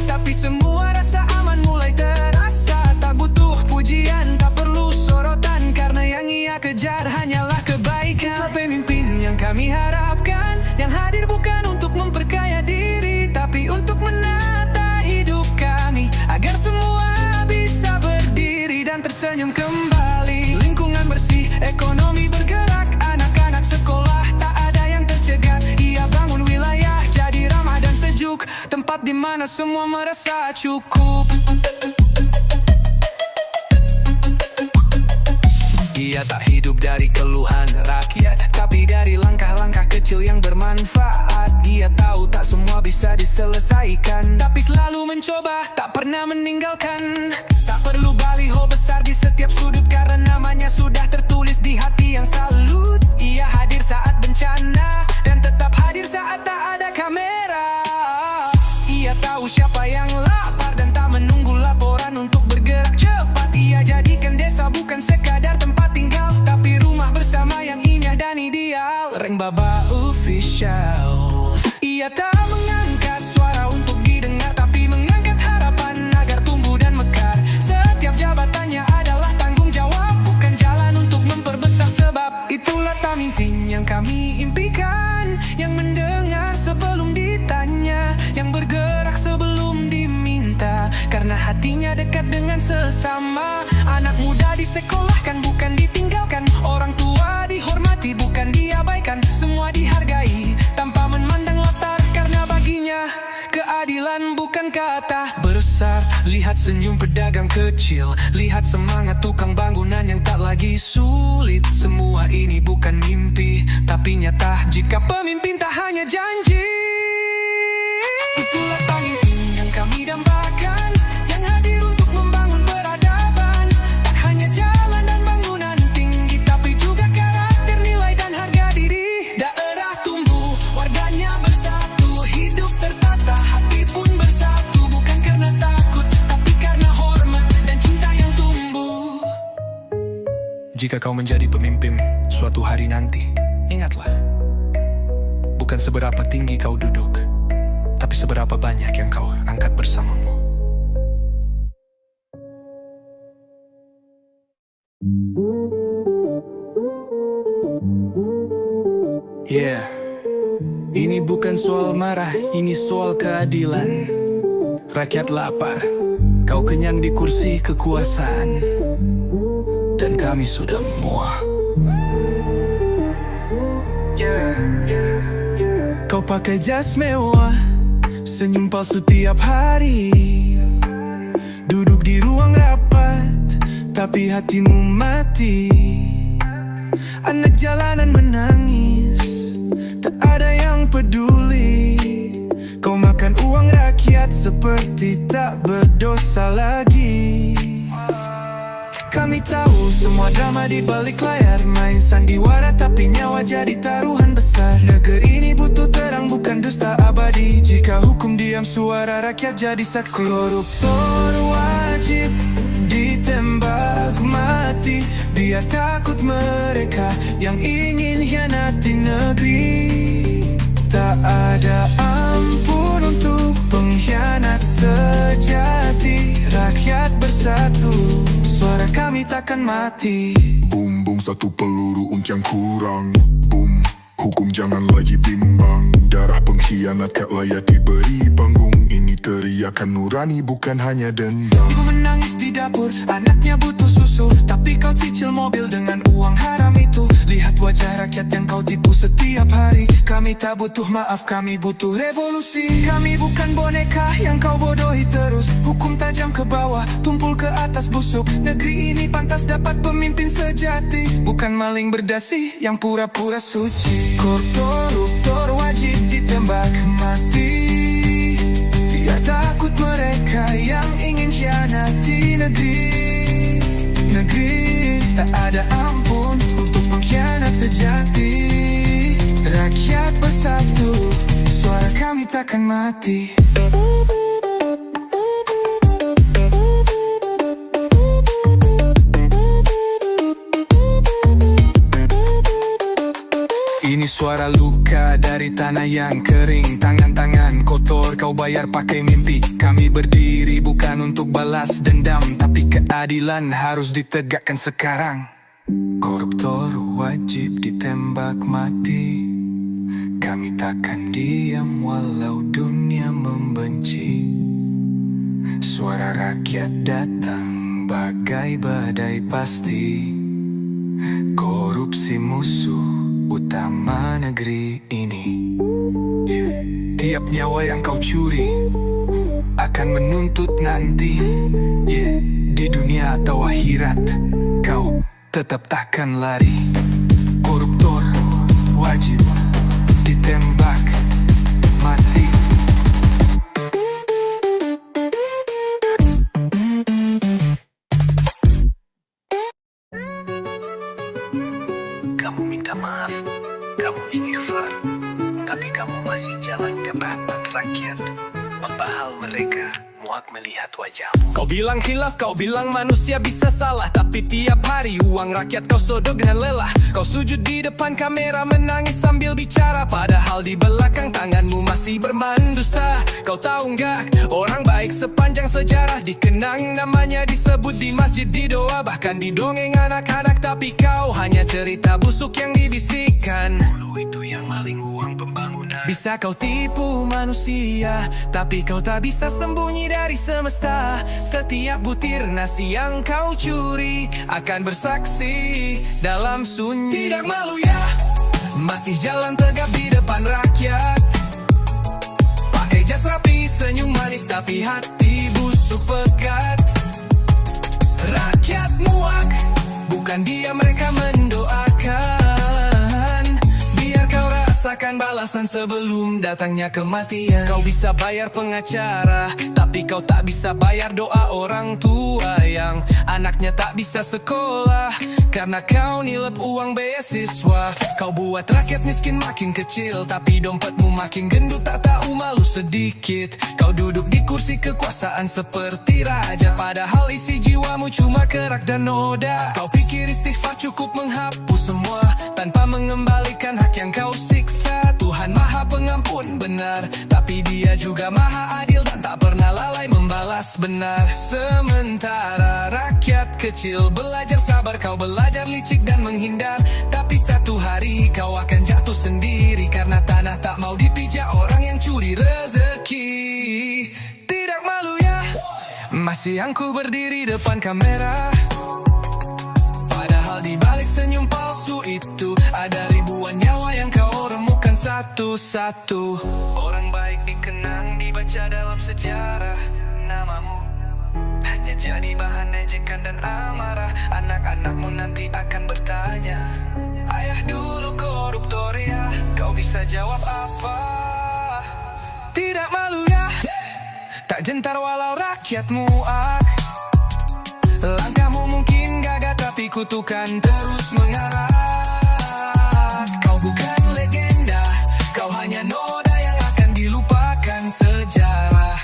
tapi semua rasa aman mulai terasa. Tak butuh pujian, tak perlu sorotan, karena yang ia kejar hanyalah kebaikan. Pemimpin yang kami harapkan, yang hadir bukan untuk memperkaya diri, tapi untuk menata hidup kami, agar semua bisa berdiri dan tersenyum kembali. Lingkungan bersih, ekonomi bergerak, anak-anak sekolah tak ada yang tercegat. Ia bangun wilayah jadi ramah dan sejuk, tempat di mana semua merasa cukup. Ia tak hidup dari keluhan rakyat, tapi dari langkah-langkah kecil yang bermanfaat. Ia tahu tak semua bisa diselesaikan, tapi selalu mencoba, tak pernah meninggalkan. Tak perlu baliho besar di setiap sudut, karena namanya sudah tertulis di hati yang salut. Ia hadir saat bencana, dan tetap hadir saat tak ada kamera. Ia tahu siapa yang lapar, dan tak menunggu laporan untuk bergerak cepat. Ia jadikan desa bukan sekadar tempat tinggal, tapi rumah bersama yang indah dan ideal. Reng Baba Official. Ia tak mengangkat suara untuk didengar, tapi mengangkat harapan agar tumbuh dan mekar. Setiap jabatannya adalah tanggung jawab, bukan jalan untuk memperbesar sebab. Itulah pemimpin yang kami impikan, yang mendengar sebelum ditanya, yang bergerak sebelum diminta, karena hatinya dekat dengan sesama. Anak muda disekolahkan bukan ditinggalkan, orang tua dihormati bukan diabaikan. Semua dihargai tanpa memandang latar, karena baginya keadilan bukan kata besar. Lihat senyum pedagang kecil, lihat semangat tukang bangunan yang tak lagi sulit. Semua ini bukan mimpi, tapi nyata jika pemimpin tak hanya janji. Itulah pemimpin yang kami dambakan, yang hadir untuk membangun peradaban. Tak hanya jalan dan bangunan tinggi, tapi juga karakter, nilai dan harga diri. Daerah tumbuh, warganya bersatu, hidup tertata, hati pun bersatu. Bukan karena takut, tapi karena hormat dan cinta yang tumbuh. Jika kau menjadi pemimpin suatu hari nanti, ingatlah, bukan seberapa tinggi kau duduk, tapi seberapa banyak yang kau angkat bersamamu. Yeah, ini bukan soal marah, ini soal keadilan. Rakyat lapar, kau kenyang di kursi kekuasaan, dan kami sudah muak. Kau pakai jas mewah, senyum palsu tiap hari, duduk di ruang rapat, tapi hatimu mati. Anak jalanan menangis, tak ada yang peduli. Kau makan uang rakyat seperti tak berdosa lagi. Kami tahu semua drama di balik layar, main sandiwara tapi nyawa jadi taruhan besar. Negeri ini butuh terang bukan dusta abadi, jika hukum diam suara rakyat jadi saksi. Koruptor wajib ditembak mati, biar takut mereka yang ingin hianati negeri. Tak ada ampun untuk pengkhianat sejati. Rakyat bersatu, suara kami takkan mati. Boom boom satu peluru uncang kurang. Boom, hukum jangan lagi bimbang. Darah pengkhianat kat layati beri panggung. Ini teriakan nurani bukan hanya dendam. Ibu menangis di dapur, anaknya butuh susu, tapi kau cicil mobil dengan uang haram itu. Lihat wajah rakyat yang kau tipu setiap hari. Kami tak butuh maaf, kami butuh revolusi. Kami bukan boneka yang kau bodohi terus. Hukum tajam ke bawah, tumpul ke atas busuk. Negeri ini pantas dapat pemimpin sejati, bukan maling berdasi yang pura-pura suci. Koruptor wajib ditembak mati, biar takut mereka yang ingin khianati negeri. Negeri tak ada ampun untuk pengkhianat sejati. Rakyat bersatu, suara kami takkan mati. Ini suara luka dari tanah yang kering. Tangan-tangan kotor kau bayar pakai mimpi. Kami berdiri bukan untuk balas dendam, tapi keadilan harus ditegakkan sekarang. Koruptor wajib ditembak mati. Kami takkan diam walau dunia membenci. Suara rakyat datang bagai badai pasti. Korupsi musuh utama negeri ini. Tiap nyawa yang kau curi akan menuntut nanti. Di dunia atau akhirat kau tetap takkan lari. Koruptor wajib ditembak mati. Kamu minta maaf, kamu istighfar, tapi kamu masih jalan depan rakyat. Membahal mereka, muak melihat wajahmu. Kau bilang khilaf, kau bilang manusia bisa salah, tapi tiap hari uang rakyat kau sodok dengan lelah. Kau sujud di depan kamera menangis sambil bicara, padahal di belakang tanganmu masih bermandusta. Kau tahu nggak, orang baik sepanjang sejarah dikenang namanya, disebut di masjid, di doa, bahkan di dongeng anak-anak. Tapi kau hanya cerita busuk yang dibisikkan. Dulu itu yang maling uang pembangunan. Bisa kau tipu manusia, tapi kau tak bisa sembunyi dari semesta. Setiap butir nasi yang kau curi akan bersaksi dalam sunyi. Tidak malu ya, masih jalan tegap di depan rakyat. Pakai jas rapi, senyum manis, tapi hati busuk pekat. Rakyat muak, bukan dia mereka mendoakan. Biar kau rasakan balasan sebelum datangnya kematian. Kau bisa bayar pengacara, tapi kau tak bisa bayar doa orang tua yang anaknya tak bisa sekolah karena kau nilep uang beasiswa. Kau buat rakyat miskin makin kecil, tapi dompetmu makin gendut, tak tahu malu sedikit. Kau duduk di kursi kekuasaan seperti raja, padahal isi jiwamu cuma kerak dan noda. Kau pikir istighfar cukup menghapus semua tanpa mengembalikan hak yang kau siksa. Tuhan Maha Pengampun benar, tapi Dia juga Maha Adil dan tak pernah lalai membalas benar. Sementara rakyat kecil belajar sabar, kau belajar licik dan menghindar. Tapi satu hari kau akan jatuh sendiri karena tanah tak mau dipijak orang yang curi rezeki. Tidak malu ya, masih angku berdiri depan kamera, padahal di balik senyum palsu itu ada ribuan nyawa yang kau remukan satu-satu. Orang baik dikenang, dibaca dalam sejarah. Namamu hanya jadi bahan ejekan dan amarah. Anak-anakmu nanti akan bertanya, ayah dulu koruptor ya. Kau bisa jawab apa? Tidak malu ya, tak gentar walau rakyat muak. Langkahmu mungkin gagah, tapi kutukan terus mengarak. Kau bukan legenda, kau hanya noda yang akan dilupakan sejarah.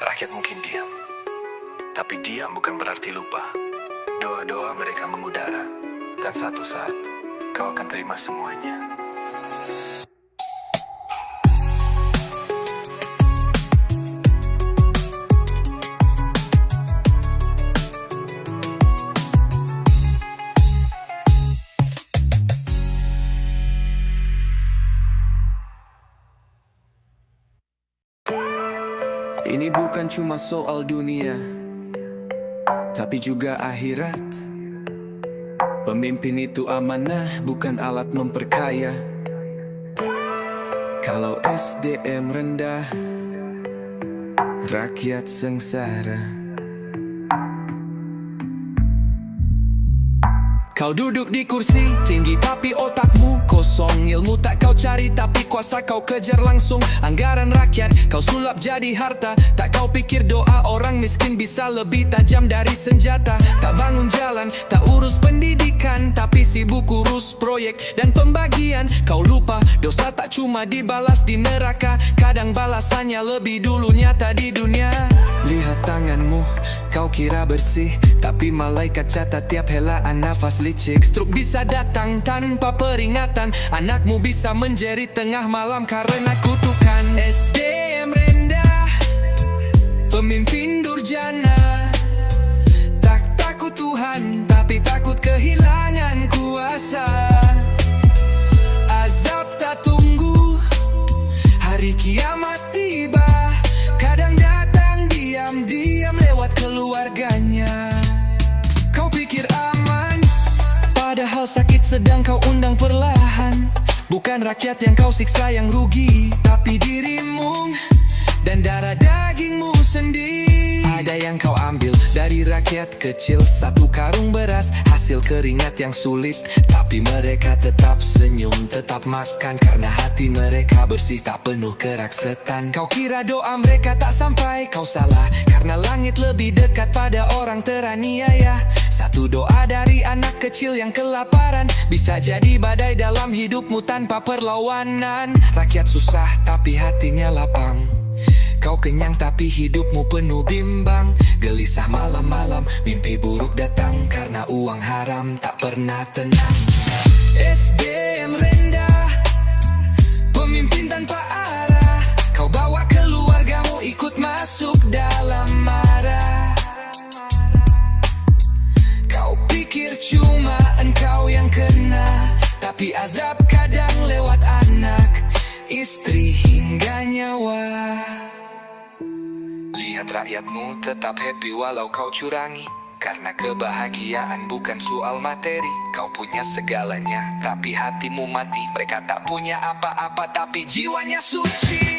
Rakyat mungkin diam, tapi diam bukan berarti lupa. Doa-doa mereka mengudara, dan satu saat kau akan terima semuanya. Ini bukan cuma soal dunia, tapi juga akhirat. Pemimpin itu amanah, bukan alat memperkaya. Kalau SDM rendah, rakyat sengsara. Kau duduk di kursi tinggi tapi otakmu kosong. Ilmu tak kau cari tapi kuasa kau kejar langsung. Anggaran rakyat kau sulap jadi harta. Tak kau pikir doa orang miskin bisa lebih tajam dari senjata. Tak bangun jalan, tak urus pendidikan, tapi sibuk urus proyek dan pembagian. Kau lupa dosa tak cuma dibalas di neraka, kadang balasannya lebih dulu nyata di dunia. Lihat tanganmu, kau kira bersih, tapi malaikat catat tiap helaan nafas licik. Stroke bisa datang tanpa peringatan. Anakmu bisa menjerit tengah malam karena kutukan. SDM rendah, pemimpin durjana. Tak takut Tuhan, tapi takut kehilangan kuasa. Azab tak tunggu, hari kiamat tiba. Kadang datang diam-diam lewat keluarganya. Kau pikir aman, padahal sakit sedang kau undang perlahan. Bukan rakyat yang kau siksa yang rugi, tapi dirimu dan darah dagingmu sendiri. Ada yang kau ambil dari rakyat kecil, satu karung beras, hasil keringat yang sulit. Tapi mereka tetap senyum, tetap makan, karena hati mereka bersih, tak penuh keraksetan. Kau kira doa mereka tak sampai, kau salah, karena langit lebih dekat pada orang teraniaya. Satu doa dari anak kecil yang kelaparan bisa jadi badai dalam hidupmu tanpa perlawanan. Rakyat susah tapi hatinya lapang. Kau kenyang tapi hidupmu penuh bimbang. Gelisah malam-malam, mimpi buruk datang, karena uang haram tak pernah tenang. SDM rendah, pemimpin tanpa arah. Kau bawa keluargamu ikut masuk dalam marah. Kau pikir cuma engkau yang kena, tapi azab kadang lewat anak, istri hingga nyawa. Lihat rakyatmu tetap happy walau kau curangi, karena kebahagiaan bukan soal materi. Kau punya segalanya, tapi hatimu mati. Mereka tak punya apa-apa, tapi jiwanya suci.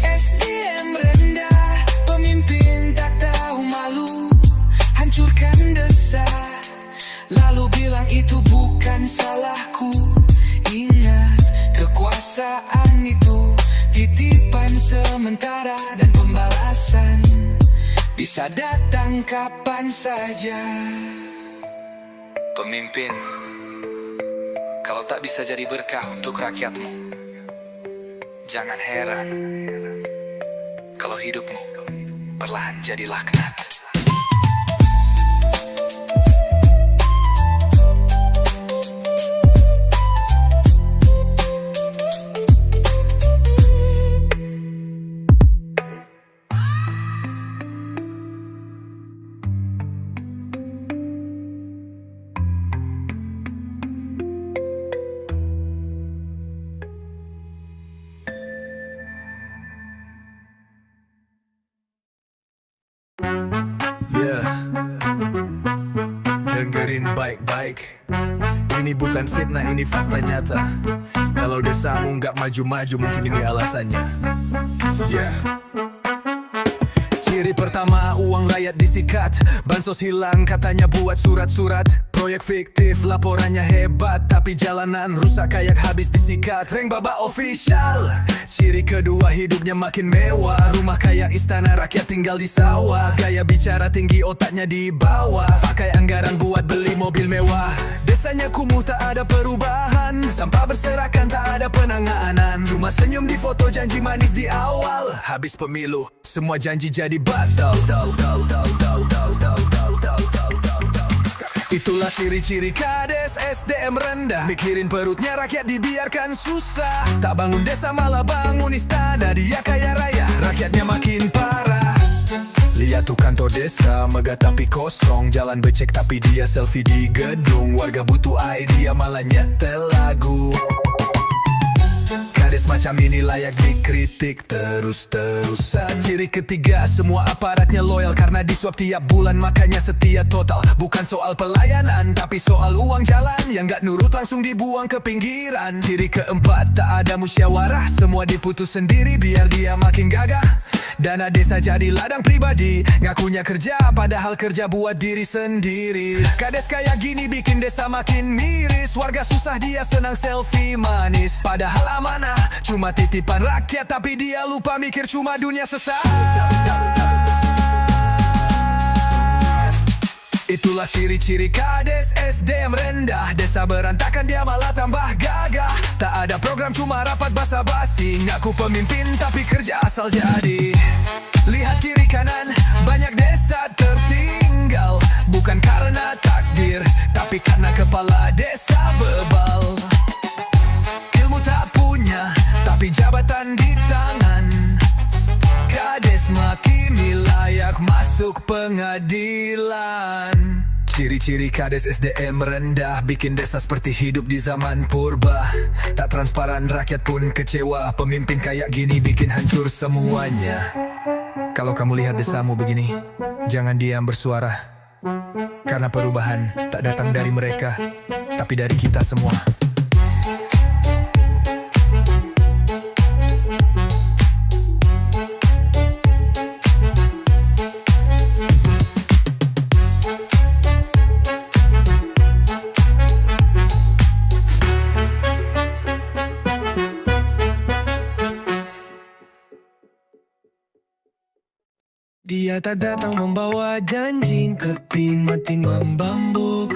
SDM rendah, pemimpin tak tahu malu, hancurkan desa, lalu bilang itu bukan salahku. Ingat, kekuasaan itu titipan sementara, dan pembalasan bisa datang kapan saja. Pemimpin, kalau tak bisa jadi berkah untuk rakyatmu, jangan heran kalau hidupmu perlahan jadi laknat. Dengerin baik-baik, ini bukan fitnah, ini fakta nyata. Kalau desamu nggak maju-maju, mungkin ini alasannya. Ciri pertama, uang rakyat disikat. Bansos hilang, katanya buat surat-surat. Proyek fiktif, laporannya hebat, tapi jalanan rusak kayak habis disikat. Reng Baba official. Ciri kedua, hidupnya makin mewah. Rumah kayak istana, rakyat tinggal di sawah. Gaya bicara tinggi, otaknya di bawah. Pakai anggaran buat beli mobil mewah. Desanya kumuh, tak ada perubahan. Sampah berserakan, tak ada penanganan. Cuma senyum di foto, janji manis di awal. Habis pemilu, semua janji jadi batal. Itulah ciri-ciri kades SDM rendah. Mikirin perutnya rakyat dibiarkan susah. Tak bangun desa malah bangun istana. Dia kaya raya, rakyatnya makin parah. Lihat tuh kantor desa, megah tapi kosong. Jalan becek tapi dia selfie di gedung. Warga butuh idea malah nyetel lagu. Kades macam ini layak dikritik terus-terusan. Ciri ketiga, semua aparatnya loyal karena disuap tiap bulan, makanya setia total. Bukan soal pelayanan, tapi soal uang jalan yang gak nurut langsung dibuang ke pinggiran. Ciri keempat, tak ada musyawarah, semua diputus sendiri biar dia makin gagah. Dana desa jadi ladang pribadi, ngakunya kerja padahal kerja buat diri sendiri. Kades kayak gini bikin desa makin miris. Warga susah dia senang selfie manis, padahal amanah cuma titipan rakyat. Tapi dia lupa mikir cuma dunia sesaat. Itulah ciri-ciri kades SDM rendah. Desa berantakan dia malah tambah gagah. Tak ada program cuma rapat basa-basi. Ngaku pemimpin tapi kerja asal jadi. Lihat kiri kanan banyak desa tertinggal. Bukan karena takdir tapi karena kepala desa bebal. Ilmu tak punya tapi jabatan di tangan. Kades makini layak masuk pengadilan. Ciri-ciri kades SDM rendah bikin desa seperti hidup di zaman purba. Tak transparan, rakyat pun kecewa. Pemimpin kayak gini bikin hancur semuanya. Kalau kamu lihat desamu begini, jangan diam bersuara. Karena perubahan tak datang dari mereka, tapi dari kita semua. Dia tak datang membawa janji, tapi mati membambuk.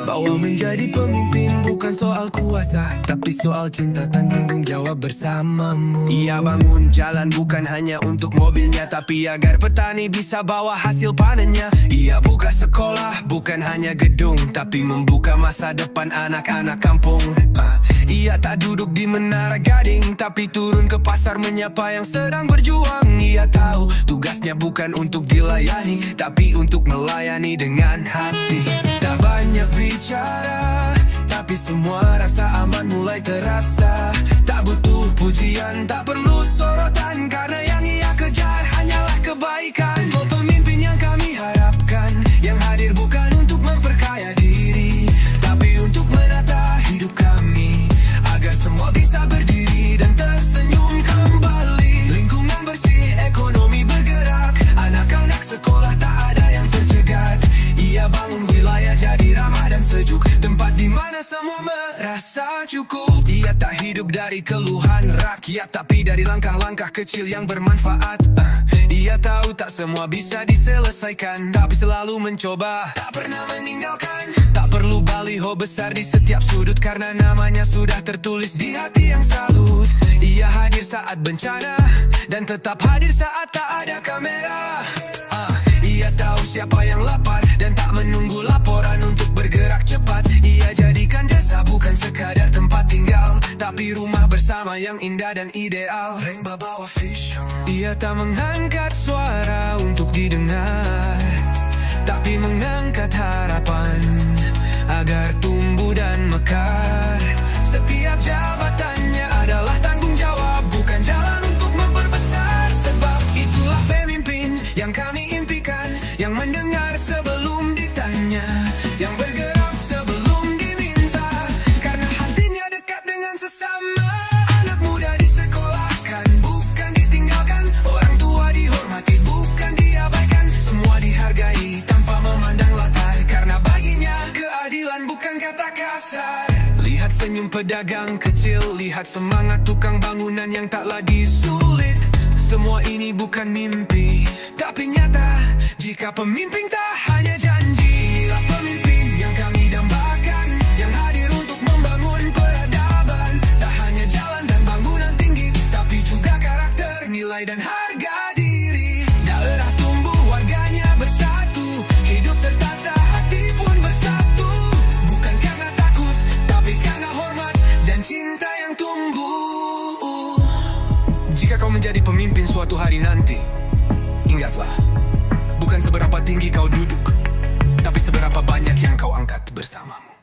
Bahwa menjadi pemimpin bukan soal kuasa, tapi soal cinta dan tanggung jawab bersamamu. Ia bangun jalan bukan hanya untuk mobilnya, tapi agar petani bisa bawa hasil panennya. Ia buka sekolah bukan hanya gedung, tapi membuka masa depan anak-anak kampung. Ia tak duduk di menara gading, tapi turun ke pasar menyapa yang sedang berjuang. Ia tahu tugasnya bukan untuk dilayani, tapi untuk melayani dengan hati. Tak banyak bicara, tapi semua rasa aman mulai terasa. Tak butuh pujian, tak perlu sorotan, karena yang ia kejar hanyalah kebaikan. Oh, pemimpin yang kami harapkan, yang hadir bukan untuk memperkaya diri, tapi untuk menata hidup kami, agar semua bisa berdiri dan tersenyum kembali. Lingkungan bersih, ekonomi bergerak, anak-anak sekolah tak ada yang tercegat. Ia bangun wilayah jadi ramah dan sejuk, tempat di mana semua merasa cukup. Ia tak hidup dari keluhan rakyat, tapi dari langkah-langkah kecil yang bermanfaat. Ia tahu tak semua bisa diselesaikan, tapi selalu mencoba, tak pernah meninggalkan. Tak perlu baliho besar di setiap sudut, karena namanya sudah tertulis di hati yang salut. Ia hadir saat bencana, dan tetap hadir saat tak ada kamera. Ia tahu siapa yang lapar, dan tak menunggu laporan untuk bergerak cepat. Ia jadikan desa bukan sekadar tempat tinggal, tapi rumah bersama yang indah dan ideal. Ia tak mengangkat suara untuk didengar, tapi mengangkat harapan agar tumbuh dan mekar. Setiap jabatannya adalah tanggung jawab, bukan jalan untuk memperbesar. Sebab itulah pemimpin yang kami impikan, yang mendengar sebelum ditanya, yang bergerak sebelum diminta, karena hatinya dekat dengan sesama. Anak muda disekolahkan, bukan ditinggalkan. Orang tua dihormati, bukan diabaikan. Semua dihargai tanpa memandang latar, karena baginya keadilan bukan kata kasar. Lihat senyum pedagang kecil, lihat semangat tukang bangunan yang tak lagi sulit. Semua ini bukan mimpi, tapi nyata. Jika pemimpin tak hanya janji, inilah pemimpin yang kami dambakan, yang hadir untuk membangun peradaban. Tak hanya jalan dan bangunan tinggi, tapi juga karakter, nilai dan harga diri. Daerah tumbuh, warganya bersatu, hidup tertata, hati pun bersatu. Bukan karena takut, tapi karena hormat dan cinta yang tumbuh. Jika kau menjadi pemimpin suatu hari nanti, ingatlah, bukan seberapa tinggi kau duduk, tapi seberapa banyak yang kau angkat bersamamu.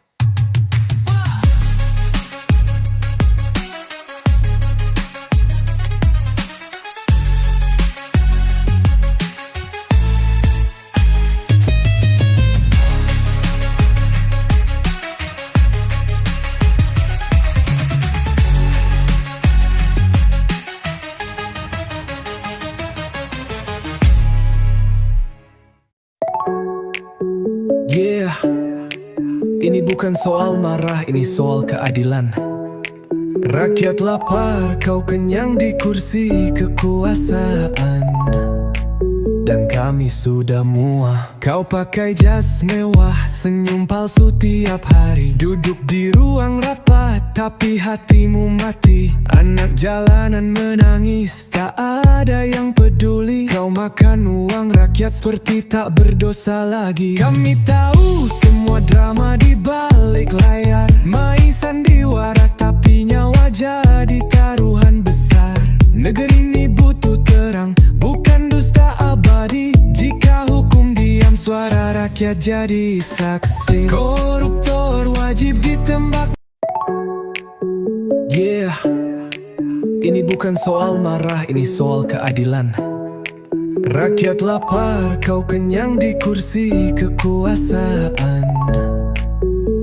Ini bukan soal marah, ini soal keadilan. Rakyat lapar, kau kenyang di kursi kekuasaan. Dan kami sudah muak. Kau pakai jas mewah, senyum palsu tiap hari. Duduk di ruang rapat, tapi hatimu mati. Anak jalanan menangis, tak ada yang peduli. Kau makan uang rakyat seperti tak berdosa lagi. Kami tahu semua drama di balik layar. Main sandiwara tapi nyawa jadi taruhan besar. Negeri ini butuh terang, bukan dusta abadi. Jika hukum diam, suara rakyat jadi saksi. Koruptor wajib ditembak. Yeah, ini bukan soal marah, ini soal keadilan. Rakyat lapar, kau kenyang di kursi kekuasaan.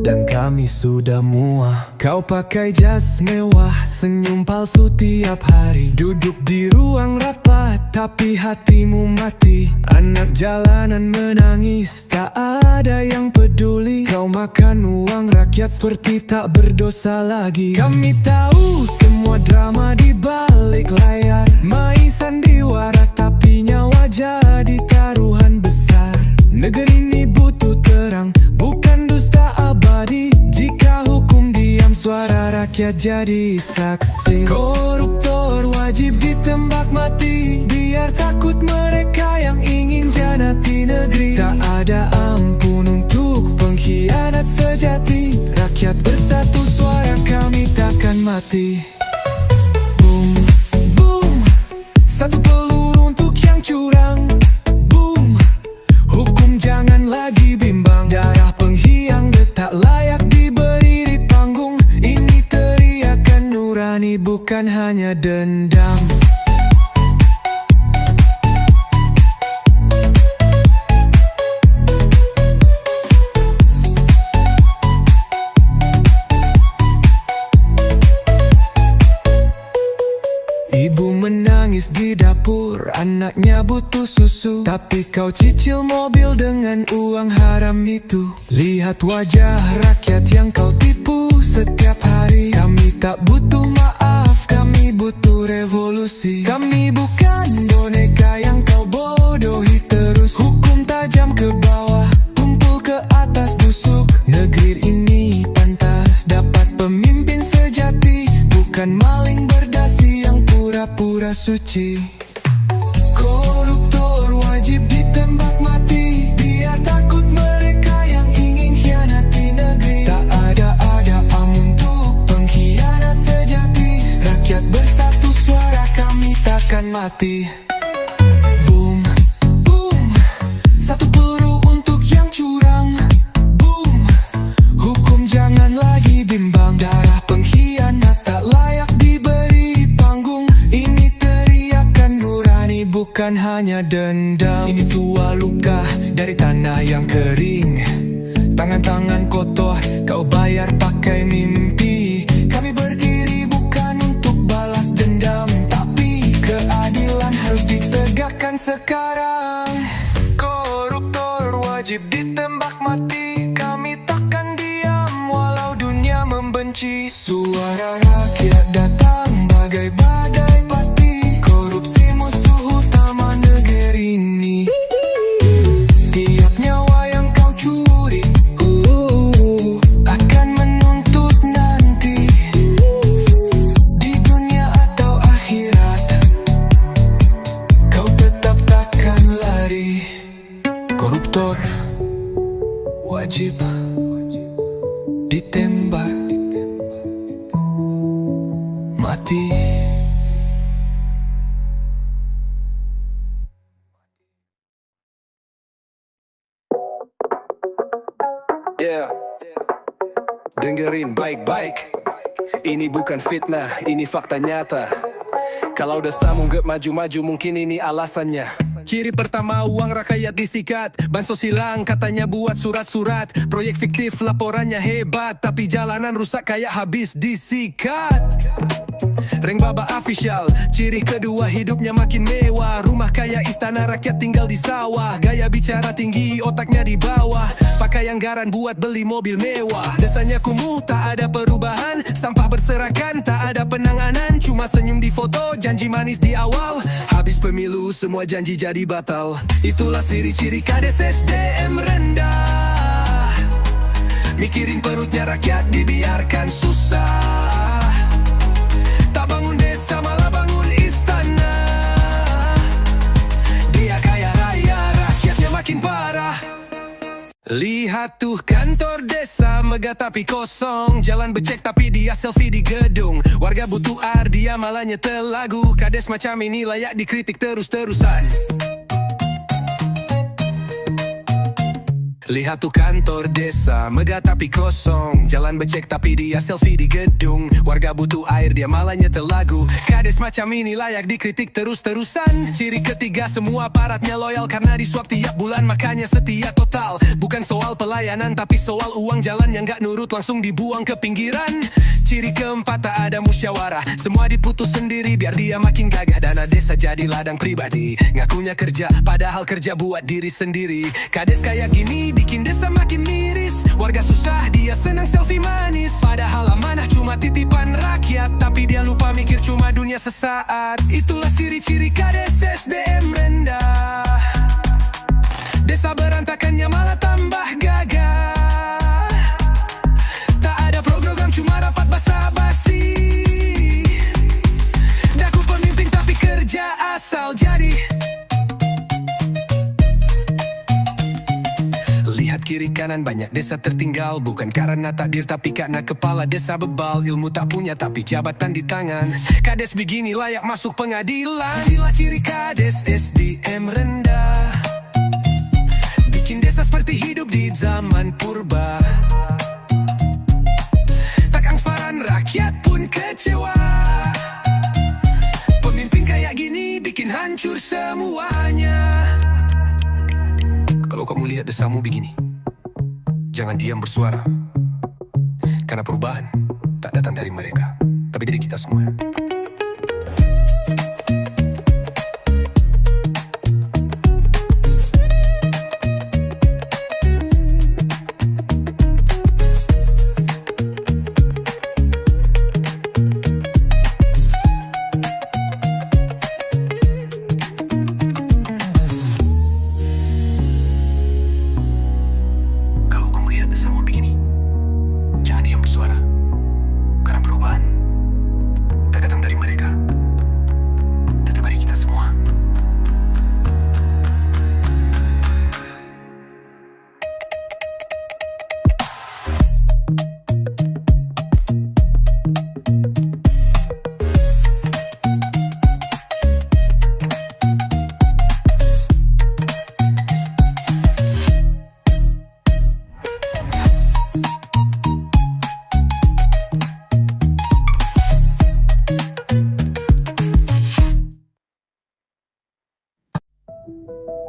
Dan kami sudah muak. Kau pakai jas mewah, senyum palsu tiap hari. Duduk di ruang rapat, tapi hatimu mati. Anak jalanan menangis, tak ada yang peduli. Kau makan uang rakyat seperti tak berdosa lagi. Kami tahu semua drama di balik layar. Main sandiwara tapi nyawa jadi taruhan besar. Negeri ini butuh terang, bukan dusta abadi. Jika hukum diam, suara rakyat jadi saksi. Koruptor wajib ditembak mati, biar takut mereka yang ingin janati negeri. Tak ada ampun untuk pengkhianat sejati. Rakyat bersatu, suara kami takkan mati. Boom, boom, satu peluru untuk yang curang. Hukum jangan lagi bimbang. Darah pengkhianat tak layak diberi di panggung. Ini teriakan nurani, bukan hanya dendam. Ibu menangis di dapur, anaknya butuh susu. Tapi kau cicil mobil dengan uang haram itu. Lihat wajah rakyat yang kau tipu setiap hari. Kami tak butuh maaf, kami butuh revolusi. Kami bukan boneka yang kau bodohi terus. Hukum tajam ke bawah, tumpul ke atas busuk. Negeri ini pantas dapat pemimpin sejati, bukan maling berdasi yang pura-pura suci. Koruptor wajib ditembak mati, biar takut mereka yang ingin khianati negeri. Tak ada amun untuk pengkhianat sejati. Rakyat bersatu, suara kami takkan mati. Boom, boom, satu peluru untuk yang curang. Boom, hukum jangan lagi bimbang. Darah pengkhianat tak layak diberi panggung. Ini teriakan nurani, bukan hanya dendam. Ini sebuah luka dari tanah yang kering. Tangan-tangan kotor kau bayar pakai mimpi. Kami berdiri bukan untuk balas dendam, tapi keadilan harus ditegakkan sekarang. Koruptor wajib ditembak mati. Kami takkan diam walau dunia membenci. Suara rakyat datang bagai badai pasti. Korupsi musuh utama negeri ini. Tiap nyawa yang kau curi akan menuntut nanti. Di dunia atau akhirat, kau tetap takkan lari. Koruptor wajib ditembak mati. Yeah. Dengerin baik-baik, ini bukan fitnah, ini fakta nyata. Kalau udah sambung gak maju-maju, mungkin ini alasannya. Ciri pertama, uang rakyat disikat. Bansos hilang, katanya buat surat-surat. Proyek fiktif, laporannya hebat, tapi jalanan rusak kayak habis disikat. Reng Baba official. Ciri kedua, hidupnya makin mewah. Rumah kaya, istana, rakyat tinggal di sawah. Gaya bicara tinggi, otaknya di bawah. pakai anggaran buat beli mobil mewah. Desanya kumuh, tak ada perubahan. Sampah berserakan, tak ada penanganan. Cuma senyum di foto, janji manis di awal. Habis pemilu, semua janji jadi batal. Itulah ciri-ciri kades SDM rendah. Mikirin perutnya rakyat, dibiarkan susah. Tak bangun desa, malah bangun istana. Dia kaya raya, rakyatnya makin parah. Lihat tuh kantor desa megah tapi kosong. Jalan becek tapi dia selfie di gedung. Warga butuh air, dia malah nyetel lagu. Kades macam ini layak dikritik terus-terusan. Lihat tuh kantor desa megah tapi kosong. Jalan becek tapi dia selfie di gedung. Warga butuh air, dia malah nyetel lagu. Kades macam ini layak dikritik terus-terusan. Ciri ketiga, semua aparatnya loyal karena disuap tiap bulan, makanya setia total. Bukan soal pelayanan tapi soal uang jalan yang gak nurut langsung dibuang ke pinggiran. Ciri keempat, tak ada musyawarah. Semua diputus sendiri biar dia makin gagah. Dana desa jadi ladang pribadi. Ngakunya kerja padahal kerja buat diri sendiri. Kades kayak gini bikin desa makin miris. Warga susah, dia senang selfie manis. Padahal amanah cuma titipan rakyat, tapi dia lupa mikir cuma dunia sesaat. Itulah ciri-ciri kades SDM rendah. Desa berantakannya malah tambah gagah. Tak ada program, cuma rapat basa-basi. Daku pemimpin tapi kerja asal jadi. Lihat kiri kanan banyak desa tertinggal. Bukan karena takdir tapi karena kepala desa bebal. Ilmu tak punya tapi jabatan di tangan. Kades begini layak masuk pengadilan. Inilah ciri kades SDM rendah. Bikin desa seperti hidup di zaman purba. Tak transparan, rakyat pun kecewa. Pemimpin kayak gini bikin hancur semuanya. Kalau kamu lihat desamu begini, jangan diam bersuara. Karena perubahan tak datang dari mereka, tapi dari kita semua.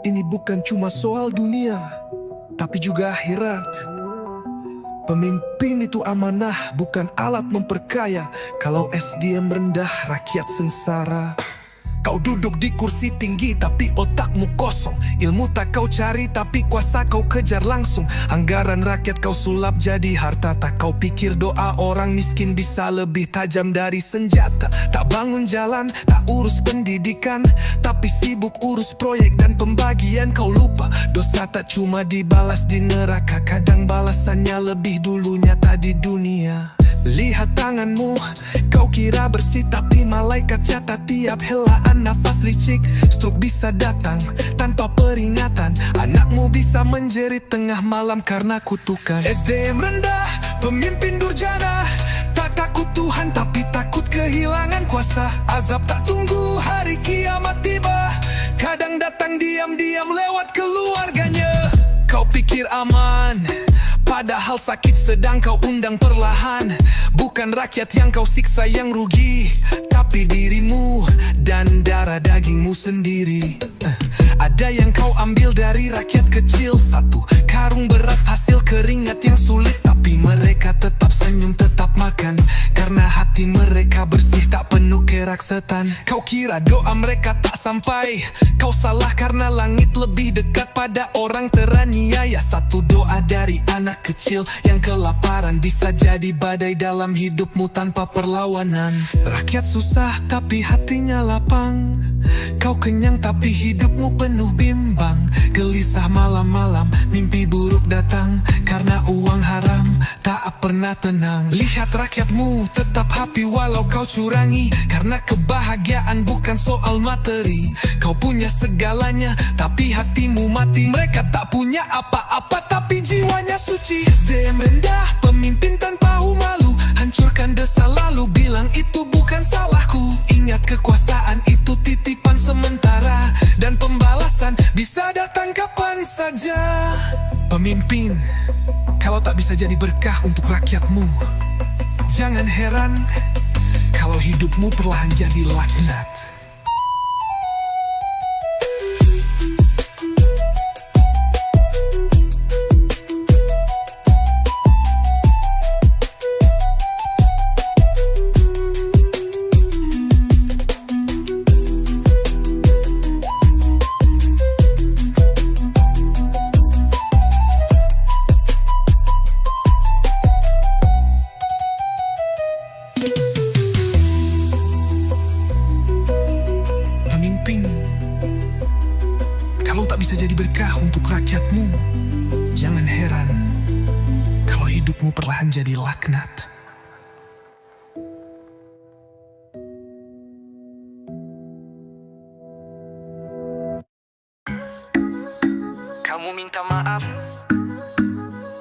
Ini bukan cuma soal dunia, tapi juga akhirat. Pemimpin itu amanah, bukan alat memperkaya. Kalau SDM rendah, rakyat sengsara. Kau duduk di kursi tinggi tapi otakmu kosong. Ilmu tak kau cari tapi kuasa kau kejar langsung. Anggaran rakyat kau sulap jadi harta. Tak kau pikir doa orang miskin bisa lebih tajam dari senjata. Tak bangun jalan, tak urus pendidikan, tapi sibuk urus proyek dan pembagian. Kau lupa dosa tak cuma dibalas di neraka. Kadang balasannya lebih dulu nyata di dunia. Lihat tanganmu, kau kira bersih tapi malaikat catat tiap helaan nafas licik. Stroke bisa datang tanpa peringatan. Anakmu bisa menjerit tengah malam karena kutukan. SDM rendah, pemimpin durjana. Tak takut Tuhan tapi takut kehilangan kuasa. Azab tak tunggu hari kiamat tiba. Kadang datang diam-diam lewat keluarganya. Kau pikir aman, padahal sakit sedang kau undang perlahan. Bukan rakyat yang kau siksa yang rugi, tapi dirimu dan darah dagingmu sendiri. Ada yang kau ambil dari rakyat kecil. Satu karung beras hasil keringat yang sulit, tapi mereka tetap senyum tetap makan, karena hati mereka bersih tak penuh keraksetan. Kau kira doa mereka tak sampai? Kau salah karena langit lebih dekat pada orang teraniaya. Satu doa dari anak kecil yang kelaparan bisa jadi badai dalam hidupmu tanpa perlawanan. Rakyat susah tapi hatinya lapang, kau kenyang tapi hidupmu penuh bimbang. Gelisah malam-malam, mimpi buruk datang, karena uang haram tak pernah tenang. Lihat rakyatmu tetap happy walau kau curangi, karena kebahagiaan bukan soal materi. Kau punya segalanya tapi hatimu mati. Mereka tak punya apa-apa tapi jiwanya suci. SDM rendah, pemimpin tanpa malu, hancurkan desa lalu bilang itu bukan salahku. Ingat kekuasaan itu titipan sementara, dan pembalasan bisa datang kapan saja. Pemimpin, kalau tak bisa jadi berkah untuk rakyatmu, jangan heran kalau hidupmu perlahan jadi laknat. Pemimpin, kalau tak bisa jadi berkah untuk rakyatmu, jangan heran kalau hidupmu perlahan jadi laknat. Kamu minta maaf,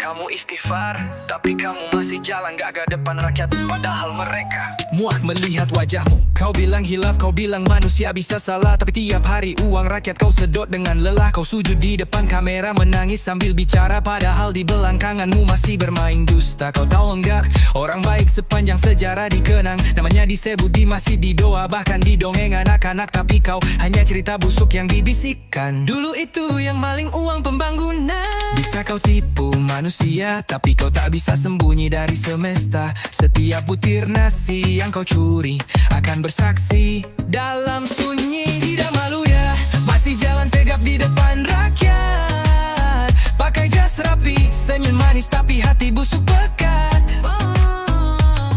kamu istighfar, tapi kamu masih jalan gak depan rakyat, padahal mereka Muak melihat wajahmu, kau bilang hilaf, kau bilang manusia bisa salah, tapi tiap hari uang rakyat kau sedot dengan lelah. Kau sujud di depan kamera menangis sambil bicara, padahal di belakangmu masih bermain dusta. Kau tahu enggak, orang baik sepanjang sejarah dikenang, namanya disebut, masih didoa, bahkan didongeng anak-anak. Tapi kau hanya cerita busuk yang dibisikkan. Dulu itu yang maling uang pembangunan. Bisa kau tipu manusia, tapi kau tak bisa sembunyi dari semesta. Setiap butir nasi yang kau curi akan bersaksi dalam sunyi. Tidak malu ya, masih jalan tegap di depan rakyat, pakai jas rapi, senyum manis tapi hati busuk pekat.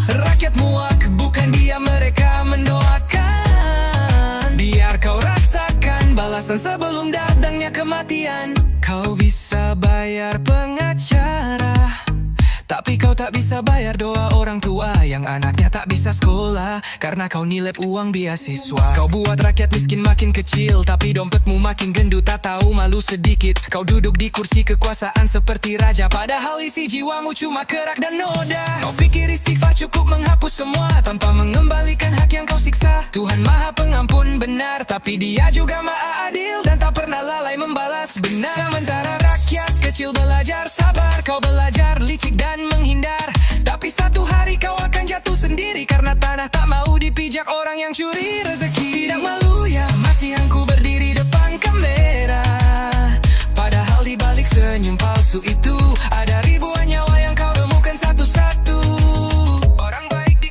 Rakyat muak, bukan dia mereka mendoakan. Biar kau rasakan balasan sebelum datangnya kematian. Kau bisa bayar pengacara, tapi kau tak bisa bayar doa orang tua yang anaknya tak bisa sekolah, karena kau nilep uang beasiswa. Kau buat rakyat miskin makin kecil, tapi dompetmu makin gendut, tak tahu malu sedikit. Kau duduk di kursi kekuasaan seperti raja, padahal isi jiwamu cuma kerak dan noda. Kau pikir istighfar cukup menghapus semua tanpa mengembalikan hak yang kau siksa. Tuhan Maha Pengampun benar, tapi Dia juga Maha Adil dan tak pernah lalai membalas benar. Sementara rakyat kecil belajar sabar, kau belajar licik dan menghindar, tapi satu hari kau akan jatuh sendiri, karena tanah tak mau dipijak orang yang curi rezeki. Tidak malu ya, masih aku berdiri depan kamera, padahal di balik senyum palsu itu